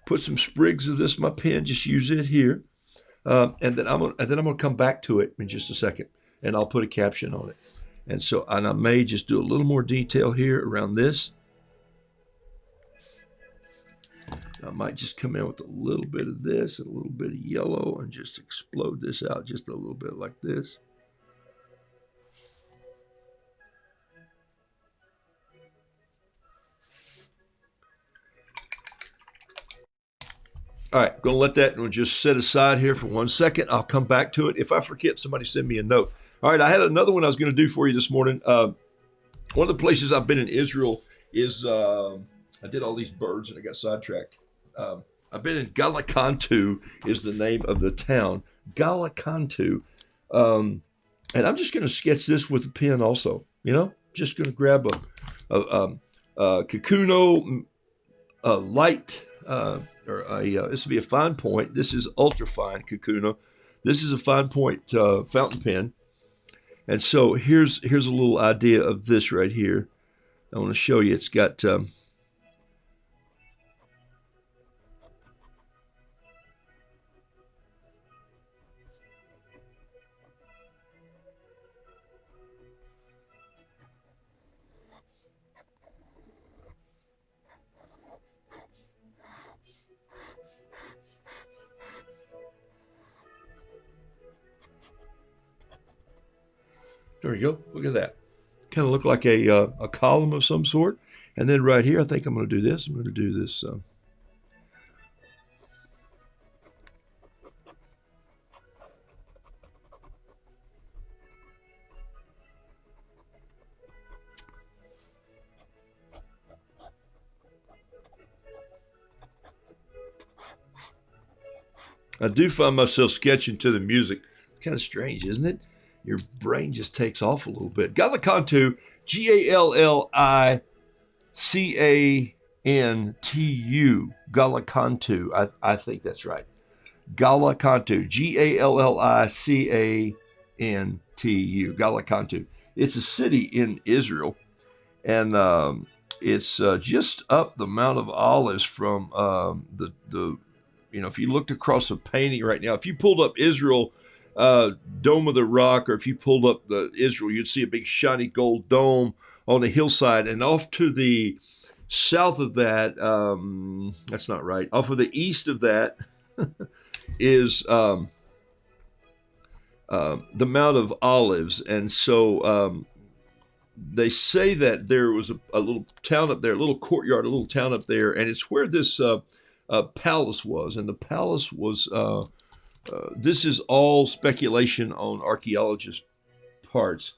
Put some sprigs of this in my pen. Just use it here. And then I'm gonna come back to it in just a second, and I'll put a caption on it. And I may just do a little more detail here around this. I might just come in with a little bit of this and a little bit of yellow and just explode this out just a little bit like this. All right, going to let that just set aside here for 1 second. I'll come back to it. If I forget, somebody send me a note. All right, I had another one I was going to do for you this morning. One of the places I've been in Israel is I did all these birds and I got sidetracked. I've been in Galakantu is the name of the town. Galakantu. And I'm just going to sketch this with a pen also. Just going to grab a Kikuno light, this would be a fine point. This is ultra fine Kikuno. This is a fine point fountain pen. And so here's a little idea of this right here. I want to show you. It's got there we go. Look at that. Kind of look like a column of some sort. And then right here, I think I'm going to do this. I'm going to do this. I do find myself sketching to the music. Kind of strange, isn't it? Your brain just takes off a little bit. Galakantu, Gallicantu. Galakantu. I think that's right. Galakantu. Gallicantu. Galakantu. It's a city in Israel. And it's just up the Mount of Olives from if you looked across a painting right now, if you pulled up Israel, Dome of the Rock, or if you pulled up the Israel, you'd see a big shiny gold dome on the hillside. And off to the south of that, that's not right, off of the east of that is the Mount of Olives. And so they say that there was a little town up there, a little courtyard, a little town up there, and it's where this palace was. And the palace was, this is all speculation on archaeologists' parts,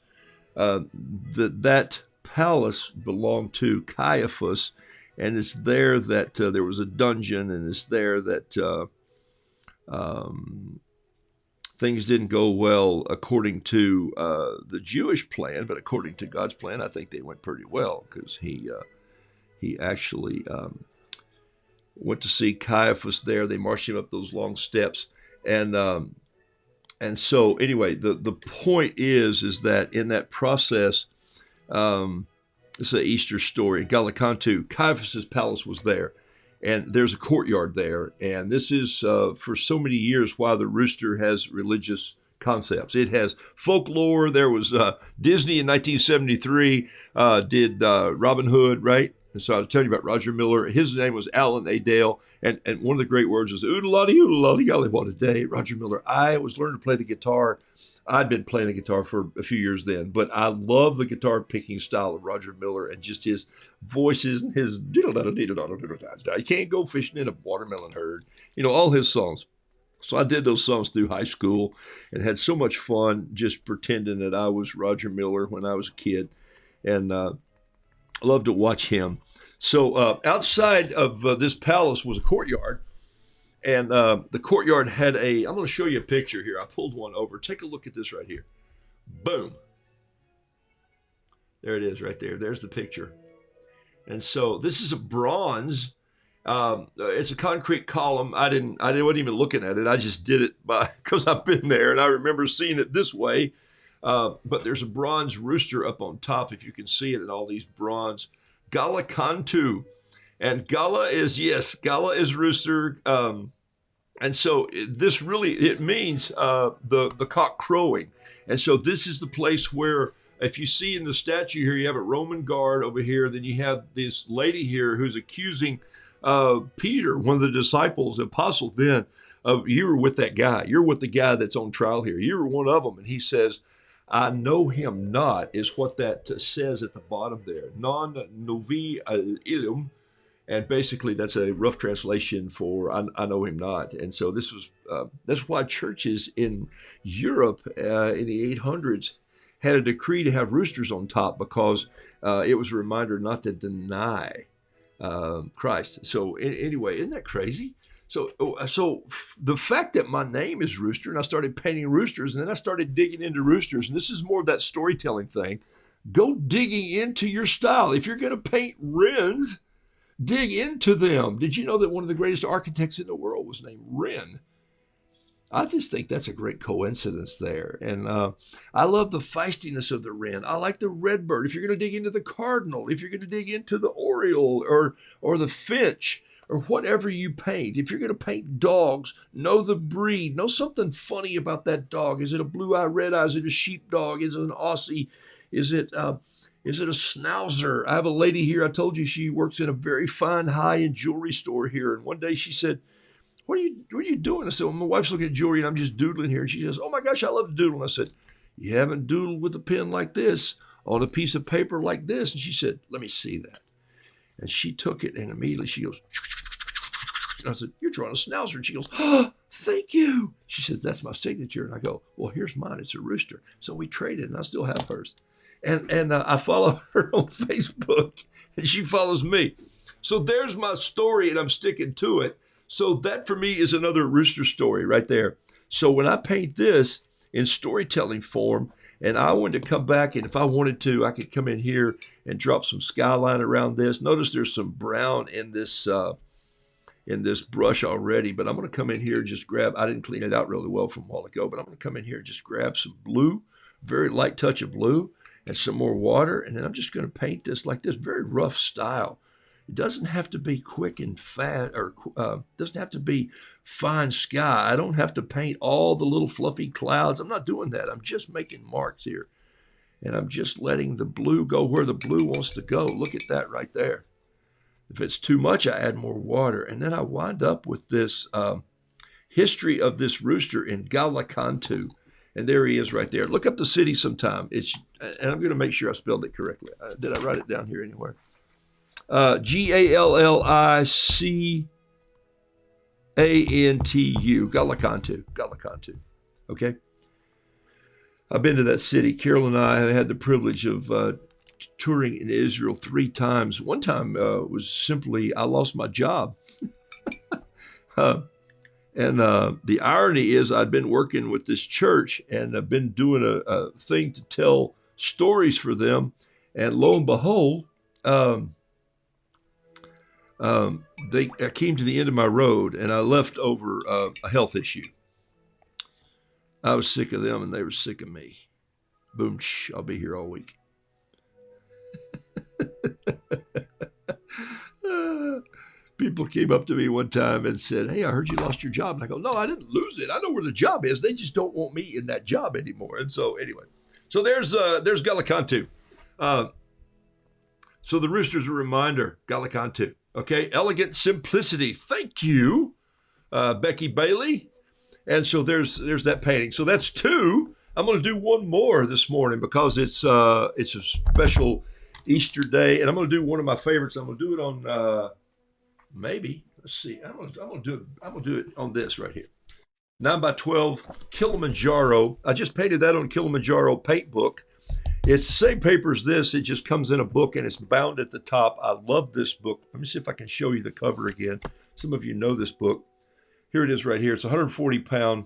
that palace belonged to Caiaphas, and it's there that there was a dungeon, and it's there that things didn't go well according to the Jewish plan, but according to God's plan, I think they went pretty well, because he actually went to see Caiaphas there. They marched him up those long steps, and so anyway, the point is that in that process, it's an Easter story. Galakantu, Caiaphas's palace was there, and there's a courtyard there, and this is for so many years why the rooster has religious concepts. It has folklore. There was Disney in 1973 did Robin Hood, right? And so I was telling you about Roger Miller. His name was Alan A. Dale, and one of the great words was oodalotty, golly, what a day. Roger Miller. I was learning to play the guitar. I'd been playing the guitar for a few years then, but I love the guitar picking style of Roger Miller and just his voices and his you can't go fishing in a watermelon herd. All his songs. So I did those songs through high school and had so much fun just pretending that I was Roger Miller when I was a kid, and I loved to watch him. So outside of this palace was a courtyard, and the courtyard had I'm going to show you a picture here. I pulled one over. Take a look at this right here. Boom. There it is right there. There's the picture. And so this is a bronze. It's a concrete column. I wasn't even looking at it. I just did it because I've been there and I remember seeing it this way. But there's a bronze rooster up on top, if you can see it, and all these bronze. Galakantu. And Gala is rooster. And so this really, it means the cock crowing. And so this is the place where, if you see in the statue here, you have a Roman guard over here. Then you have this lady here who's accusing Peter, one of the disciples, the apostle, then of, you were with that guy. You're with the guy that's on trial here. You were one of them. And he says, I know him not, is what that says at the bottom there. Non novi illum. And basically, that's a rough translation for I know him not. And so this was that's why churches in Europe in the 800s had a decree to have roosters on top, because it was a reminder not to deny Christ. So anyway, isn't that crazy? So the fact that my name is Rooster, and I started painting roosters, and then I started digging into roosters, and this is more of that storytelling thing. Go digging into your style. If you're going to paint wrens, dig into them. Did you know that one of the greatest architects in the world was named Wren? I just think that's a great coincidence there. And I love the feistiness of the wren. I like the redbird. If you're going to dig into the cardinal, if you're going to dig into the oriole or the finch, or whatever you paint. If you're going to paint dogs, know the breed. Know something funny about that dog. Is it a blue eye, red eye? Is it a sheepdog? Is it an Aussie? Is it a schnauzer? I have a lady here. I told you she works in a very fine high-end jewelry store here. And one day she said, what are you doing? I said, well, my wife's looking at jewelry and I'm just doodling here. And she says, oh my gosh, I love to doodle. And I said, you haven't doodled with a pen like this on a piece of paper like this. And she said, let me see that. And she took it and immediately she goes, and I said, you're drawing a schnauzer. And she goes, oh, thank you. She said, that's my signature. And I go, well, here's mine. It's a rooster. So we traded and I still have hers. And I follow her on Facebook and she follows me. So there's my story and I'm sticking to it. So that for me is another rooster story right there. So when I paint this in storytelling form, and I wanted to come back, and if I wanted to, I could come in here and drop some skyline around this. Notice there's some brown in this brush already, but I'm going to come in here and just grab, I didn't clean it out really well from a while ago, but I'm going to come in here and just grab some blue, very light touch of blue, and some more water, and then I'm just going to paint this like this, very rough style. It doesn't have to be quick and fast, or doesn't have to be fine sky. I don't have to paint all the little fluffy clouds. I'm not doing that. I'm just making marks here. And I'm just letting the blue go where the blue wants to go. Look at that right there. If it's too much, I add more water. And then I wind up with this history of this rooster in Galakantu. And there he is right there. Look up the city sometime. And I'm going to make sure I spelled it correctly. Did I write it down here anywhere? Gallicantu, Galakantu. Okay. I've been to that city. Carol and I have had the privilege of touring in Israel 3 times. One time was simply I lost my job. And the irony is I'd been working with this church and I've been doing a thing to tell stories for them. And lo and behold, I came to the end of my road and I left over a health issue. I was sick of them and they were sick of me. Boom, I'll be here all week. People came up to me one time and said, hey, I heard you lost your job. And I go, no, I didn't lose it. I know where the job is. They just don't want me in that job anymore. And so anyway, so there's Galakantu. So the rooster's a reminder, Galakantu. Okay, elegant simplicity. Thank you, Becky Bailey. And so there's that painting. So that's 2. I'm going to do one more this morning because it's a special Easter day, and I'm going to do one of my favorites. I'm going to do it on maybe. Let's see. I'm going to do it on this right here. 9x12 Kilimanjaro. I just painted that on Kilimanjaro paint book. It's the same paper as this. It just comes in a book and it's bound at the top. I love this book. Let me see if I can show you the cover again. Some of you know this book. Here it is right here. It's 140 pound.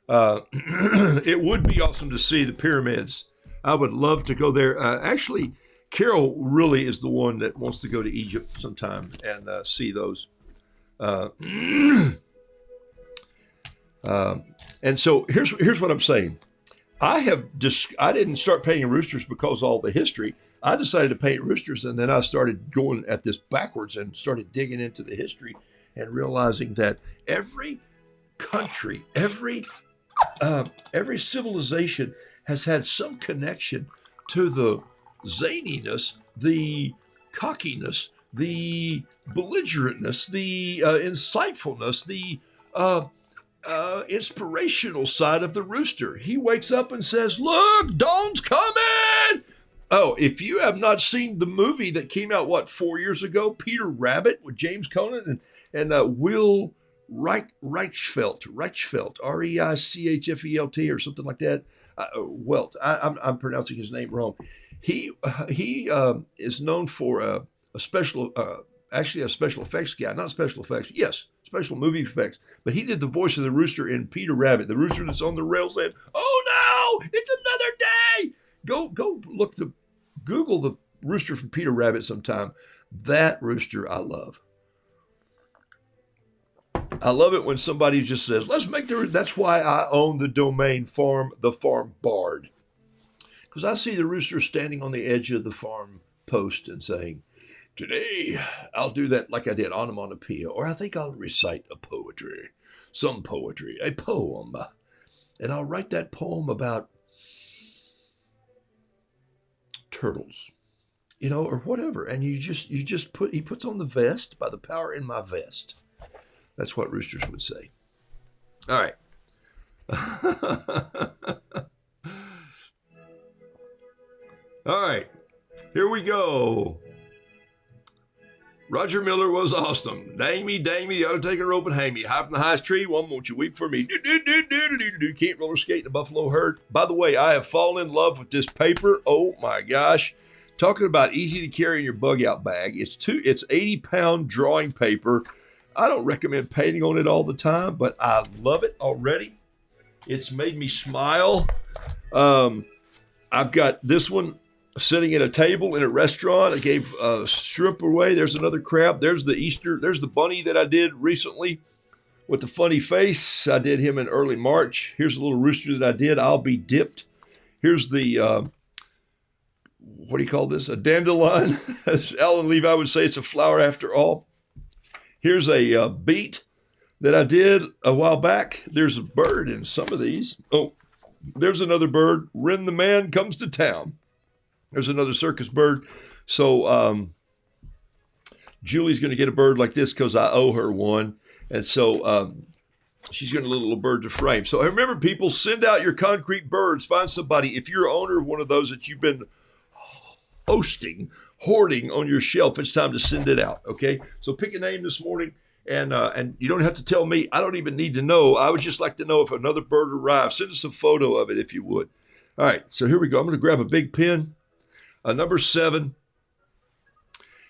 It would be awesome to see the pyramids. I would love to go there. Actually, Carol really is the one that wants to go to Egypt sometime and see those. And so here's what I'm saying. I didn't start painting roosters because of all the history. I decided to paint roosters, and then I started going at this backwards and started digging into the history. and realizing that every country, every civilization has had some connection to the zaniness, the cockiness, the belligerentness, the insightfulness, the inspirational side of the rooster. He wakes up and says, "Look, dawn's coming." Oh, if you have not seen the movie that came out, what, 4 years ago, Peter Rabbit with James Conant and Will Reichfeld, Reichfeld, or something like that. Welt. I'm pronouncing his name wrong. He is known for a special, actually a special effects guy, not special effects. Yes, special movie effects. But he did the voice of the rooster in Peter Rabbit, the rooster that's on the rails saying, "Oh no, it's another day." Go Google the rooster from Peter Rabbit sometime. That rooster I love. I love it when somebody just says, "Let's make that's why I own the domain the farm bard. Because I see the rooster standing on the edge of the farm post and saying, "Today I'll do that like I did onomatopoeia, or I think I'll recite a poem, and I'll write that poem about turtles, or whatever." And he puts on the vest, "By the power in my vest." That's what roosters would say. All right. All right. Here we go. Roger Miller was awesome. Dang me, you ought to take a rope and hang me. High from the highest tree, one, won't you weep for me? Can't roller skate in the buffalo herd. By the way, I have fallen in love with this paper. Oh my gosh. Talking about easy to carry in your bug out bag. It's 80-pound drawing paper. I don't recommend painting on it all the time, but I love it already. It's made me smile. I've got this one sitting at a table in a restaurant. I gave shrimp away. There's another crab. There's the bunny that I did recently with the funny face. I did him in early March. Here's a little rooster that I did. I'll be dipped. Here's the, what do you call this? A dandelion. As Alan Levi would say, it's a flower after all. Here's a beet that I did a while back. There's a bird in some of these. Oh, there's another bird. When the man comes to town. There's another circus bird. So Julie's going to get a bird like this because I owe her one. And so she's going to get a little bird to frame. So remember, people, send out your concrete birds. Find somebody. If you're owner of one of those that you've been hoarding on your shelf, it's time to send it out. Okay, so pick a name this morning, and you don't have to tell me. I don't even need to know. I would just like to know if another bird arrives. Send us a photo of it if you would. All right, so here we go. I'm going to grab a big pen, number 7,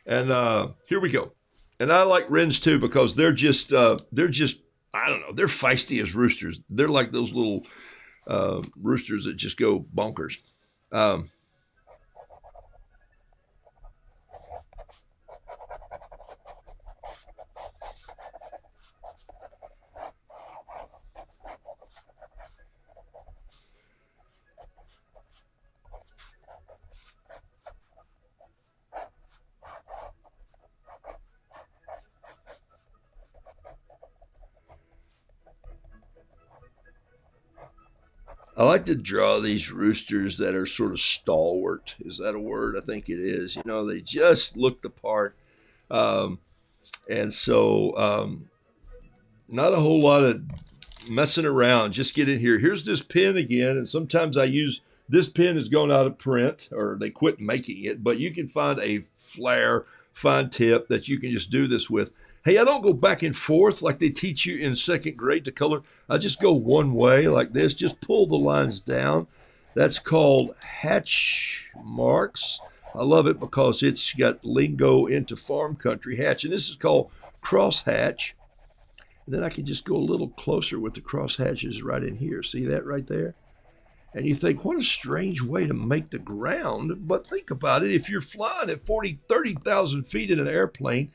and here we go. And I like wrens too because they're just I don't know, they're feisty as roosters. They're like those little roosters that just go bonkers. I like to draw these roosters that are sort of stalwart. Is that a word? I think it is. They just look the part. And so not a whole lot of messing around. Just get in here. Here's this pen again. And sometimes this pen has gone out of print or they quit making it. But you can find a fine tip that you can just do this with. Hey, I don't go back and forth like they teach you in second grade to color. I just go one way like this. Just pull the lines down. That's called hatch marks. I love it because it's got lingo into farm country, hatch. And this is called cross hatch. And then I can just go a little closer with the cross hatches right in here. See that right there? And you think, what a strange way to make the ground. But think about it. If you're flying at 30,000 feet in an airplane,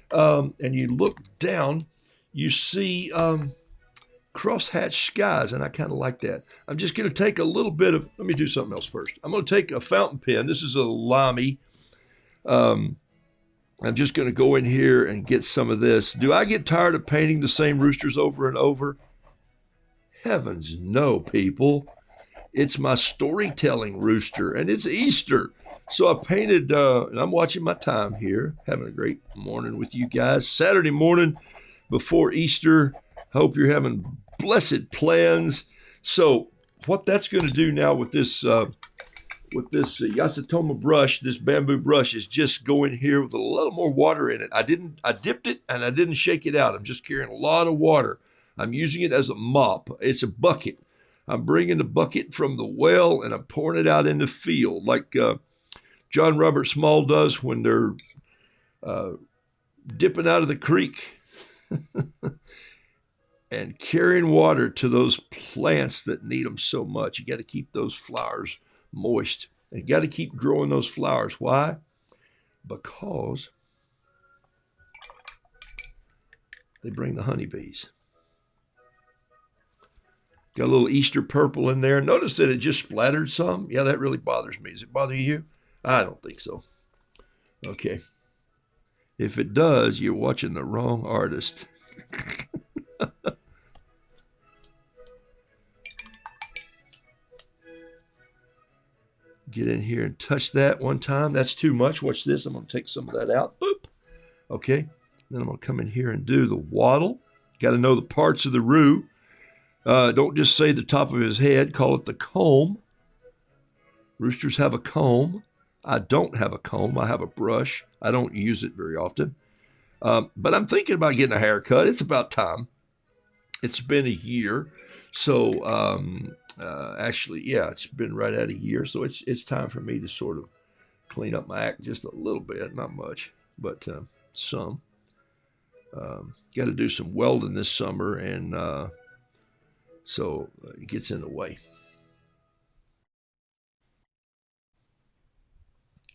and you look down, you see crosshatch skies, and I kind of like that. I'm just going to take a little bit of, let me do something else first. I'm going to take a fountain pen. This is a Lamy I'm just going to go in here and get some of this. Do I get tired of painting the same roosters over and over? Heavens no, people. It's my storytelling rooster, and it's Easter. So I painted, and I'm watching my time here, having a great morning with you guys. Saturday morning before Easter. Hope you're having blessed plans. So what that's going to do now with this Yasutoma brush, this bamboo brush, is just go in here with a little more water in it. I dipped it and I didn't shake it out. I'm just carrying a lot of water. I'm using it as a mop. It's a bucket. I'm bringing the bucket from the well and I'm pouring it out in the field like John Robert Small does when they're dipping out of the creek and carrying water to those plants that need them so much. You got to keep those flowers moist. And you got to keep growing those flowers. Why? Because they bring the honeybees. Got a little Easter purple in there. Notice that it just splattered some. Yeah, that really bothers me. Does it bother you? I don't think so. Okay. If it does, you're watching the wrong artist. Get in here and touch that one time. That's too much. Watch this. I'm going to take some of that out. Boop. Okay. Then I'm going to come in here and do the wattle. Got to know the parts of the roo. Don't just say the top of his head. Call it the comb. Roosters have a comb. I don't have a comb. I have a brush. I don't use it very often. But I'm thinking about getting a haircut. It's about time. It's been a year. So actually, yeah, it's been right at a year. So it's time for me to sort of clean up my act just a little bit. Not much, but some. Got to do some welding this summer, and so it gets in the way.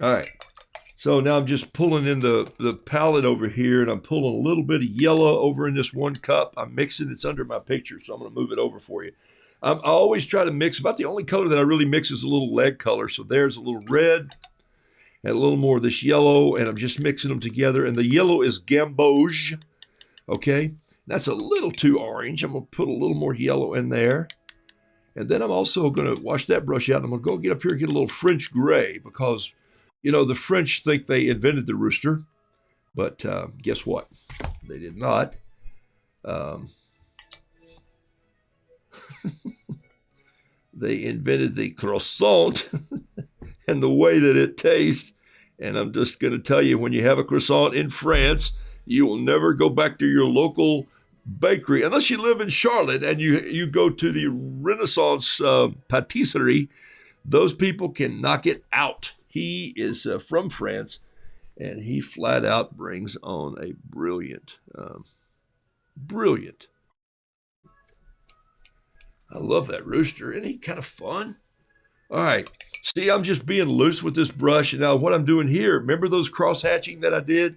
All right. So now I'm just pulling in the palette over here, and I'm pulling a little bit of yellow over in this one cup. I'm mixing. It's under my picture, so I'm going to move it over for you. I always try to mix. About the only color that I really mix is a little lead color. So there's a little red and a little more of this yellow, and I'm just mixing them together. And the yellow is gamboge. Okay. That's a little too orange. I'm going to put a little more yellow in there. And then I'm also going to wash that brush out. And I'm going to go get up here and get a little French gray because, you know, the French think they invented the rooster. But guess what? They did not. They invented the croissant and the way that it tastes. And I'm just going to tell you, when you have a croissant in France, you will never go back to your local bakery unless you live in Charlotte and you go to the Renaissance patisserie. Those people can knock it out. He is from France, and he flat out brings on a brilliant. I love that rooster. Isn't he kind of fun? All right. See, I'm just being loose with this brush. And now what I'm doing here, remember those cross-hatching that I did?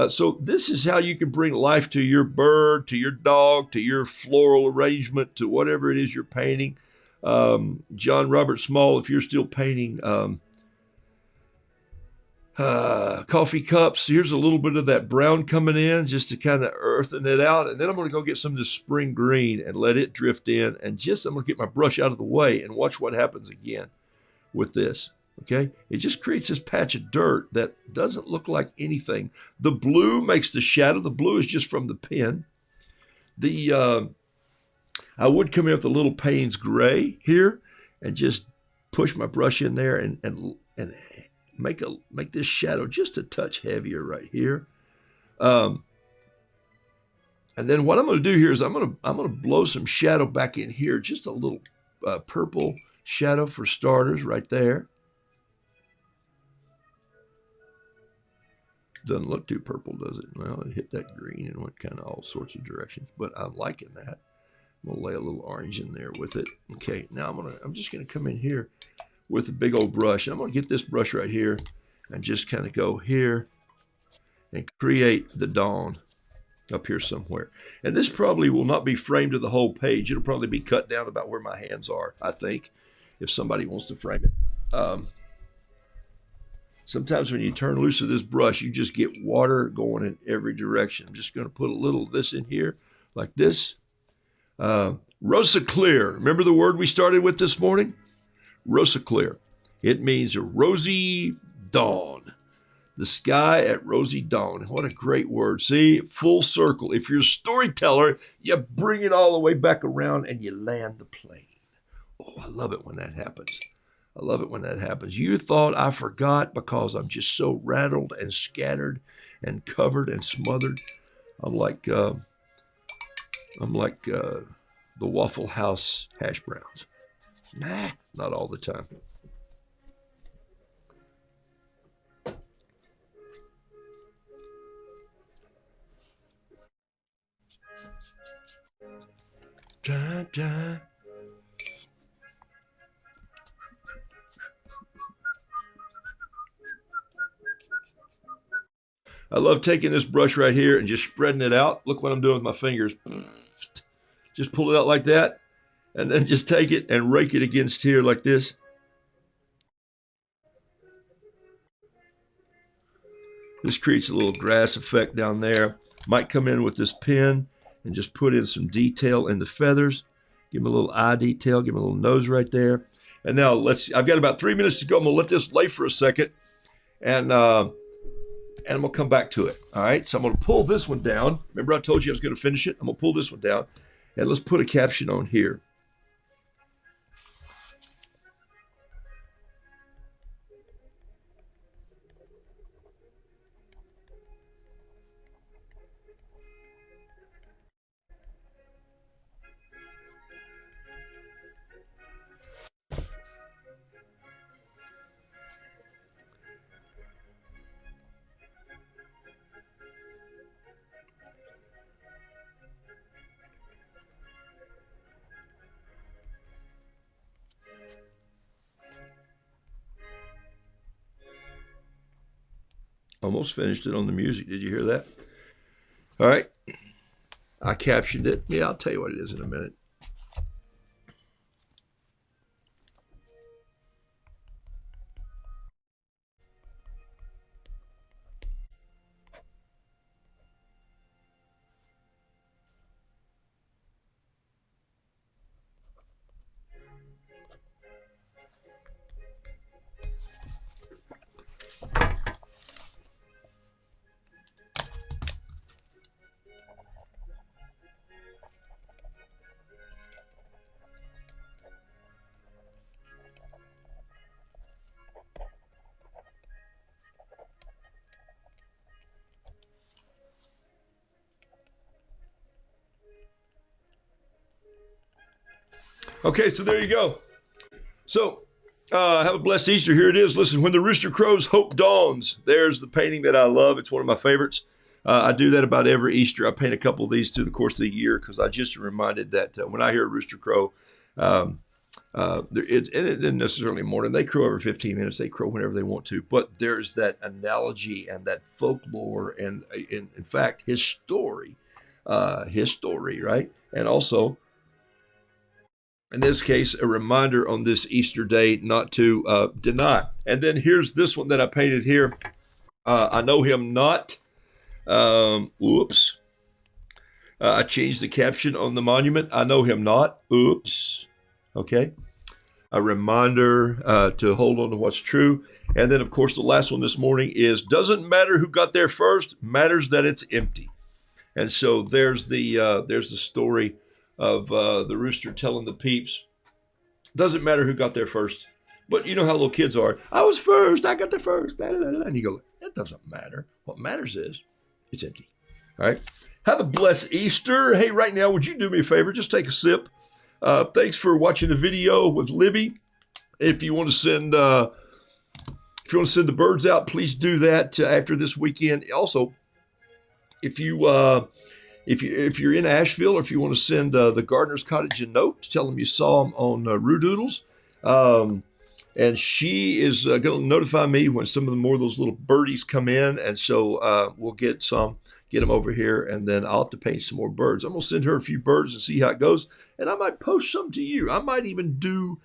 So this is how you can bring life to your bird, to your dog, to your floral arrangement, to whatever it is you're painting. John Robert Small, if you're still painting coffee cups, here's a little bit of that brown coming in just to kind of earthen it out. And then I'm going to go get some of this spring green and let it drift in. And just I'm going to get my brush out of the way and watch what happens again with this. Okay, it just creates this patch of dirt that doesn't look like anything. The blue makes the shadow. The blue is just from the pen. I would come in with a little Payne's gray here and just push my brush in there and make this shadow just a touch heavier right here. And then what I'm going to do here is I'm going to blow some shadow back in here, just a little purple shadow for starters right there. Doesn't look too purple, does it? Well, it hit that green and went kind of all sorts of directions, but I'm liking that. I'm gonna lay a little orange in there with it. Okay, now I'm just gonna come in here with a big old brush. I'm gonna get this brush right here and just kind of go here and create the dawn up here somewhere. And this probably will not be framed to the whole page. It'll probably be cut down about where my hands are, I think, if somebody wants to frame it. Sometimes when you turn loose of this brush, you just get water going in every direction. I'm just going to put a little of this in here like this. Rosa clear. Remember the word we started with this morning? Rosa clear. It means a rosy dawn. The sky at rosy dawn. What a great word. See, full circle. If you're a storyteller, you bring it all the way back around and you land the plane. Oh, I love it when that happens. I love it when that happens. You thought I forgot because I'm just so rattled and scattered and covered and smothered. I'm like the Waffle House hash browns. Nah, not all the time. Da, da. I love taking this brush right here and just spreading it out. Look what I'm doing with my fingers. Just pull it out like that, and then just take it and rake it against here like this. This creates a little grass effect down there. Might come in with this pen and just put in some detail in the feathers. Give them a little eye detail. Give them a little nose right there. And now I've got about 3 minutes to go. I'm going to let this lay for a second. And I'm going to come back to it. All right. So I'm going to pull this one down. Remember I told you I was going to finish it? I'm going to pull this one down. And let's put a caption on here. Almost finished it on the music. Did you hear that? All right. I captioned it. Yeah, I'll tell you what it is in a minute. Okay, so there you go. So have a blessed Easter. Here it is. Listen, when the rooster crows, hope dawns. There's the painting that I love. It's one of my favorites. I do that about every Easter. I paint a couple of these through the course of the year because I just am reminded that when I hear a rooster crow, it isn't necessarily morning. They crow every 15 minutes. They crow whenever they want to. But there's that analogy and that folklore and, in fact, his story, right? And also, in this case, a reminder on this Easter day not to deny. And then here's this one that I painted here. I know him not. Oops. I changed the caption on the monument. I know him not. Oops. Okay. A reminder to hold on to what's true. And then, of course, the last one this morning is doesn't matter who got there first, matters that it's empty. And so there's the story of the rooster telling the peeps, doesn't matter who got there first. But you know how little kids are. I was first. I got there first. And you go, that doesn't matter. What matters is it's empty. All right. Have a blessed Easter. Hey, right now, would you do me a favor? Just take a sip. Thanks for watching the video with Libby. If you want to send the birds out, please do that after this weekend. Also, if you're in Asheville, or if you want to send the Gardener's Cottage a note, tell them you saw them on Roodoodles. And she is going to notify me when some of the more of those little birdies come in. And so we'll get them over here, and then I'll have to paint some more birds. I'm going to send her a few birds and see how it goes. And I might post some to you. I might even do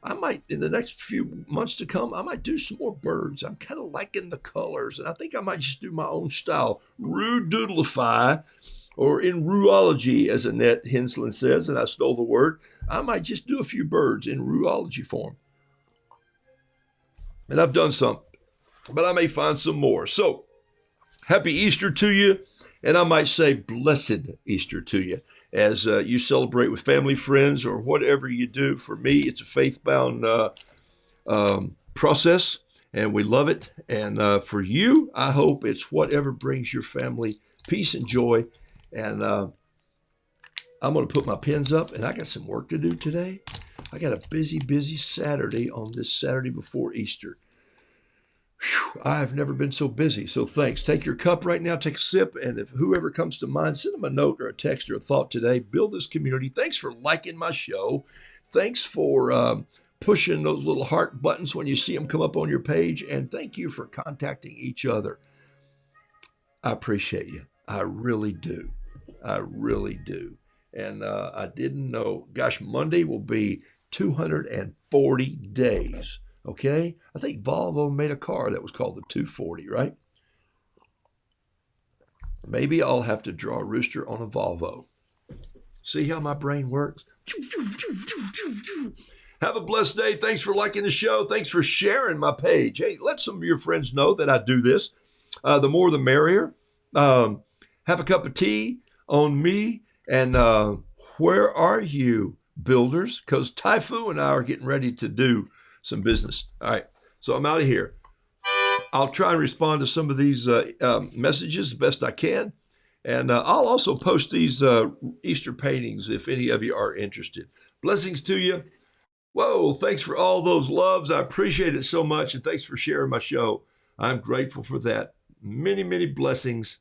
I might, in the next few months to come, I might do some more birds. I'm kind of liking the colors, and I think I might just do my own style. Roodoodleify, or in Rooology, as Annette Hensland says, and I stole the word. I might just do a few birds in Rooology form. And I've done some, but I may find some more. So, happy Easter to you, and I might say blessed Easter to you as you celebrate with family, friends, or whatever you do. For me, it's a faith-bound process, and we love it. And for you, I hope it's whatever brings your family peace and joy. And I'm going to put my pins up, and I got some work to do today. I got a busy, busy Saturday on this Saturday before Easter. Whew, I've never been so busy. So thanks. Take your cup right now, take a sip, and if whoever comes to mind, send them a note or a text or a thought today. Build this community. Thanks for liking my show. Thanks for pushing those little heart buttons when you see them come up on your page. And thank you for contacting each other. I appreciate you. I really do. I really do. And I didn't know, gosh, Monday will be 240 days. Okay? I think Volvo made a car that was called the 240, right? Maybe I'll have to draw a rooster on a Volvo. See how my brain works? Have a blessed day. Thanks for liking the show. Thanks for sharing my page. Hey, let some of your friends know that I do this. The more the merrier. Have a cup of tea on me. And where are you, builders? Because Typhoon and I are getting ready to do some business. All right. So I'm out of here. I'll try and respond to some of these messages the best I can. And I'll also post these Easter paintings if any of you are interested. Blessings to you. Whoa, thanks for all those loves. I appreciate it so much. And thanks for sharing my show. I'm grateful for that. Many, many blessings.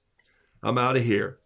I'm out of here.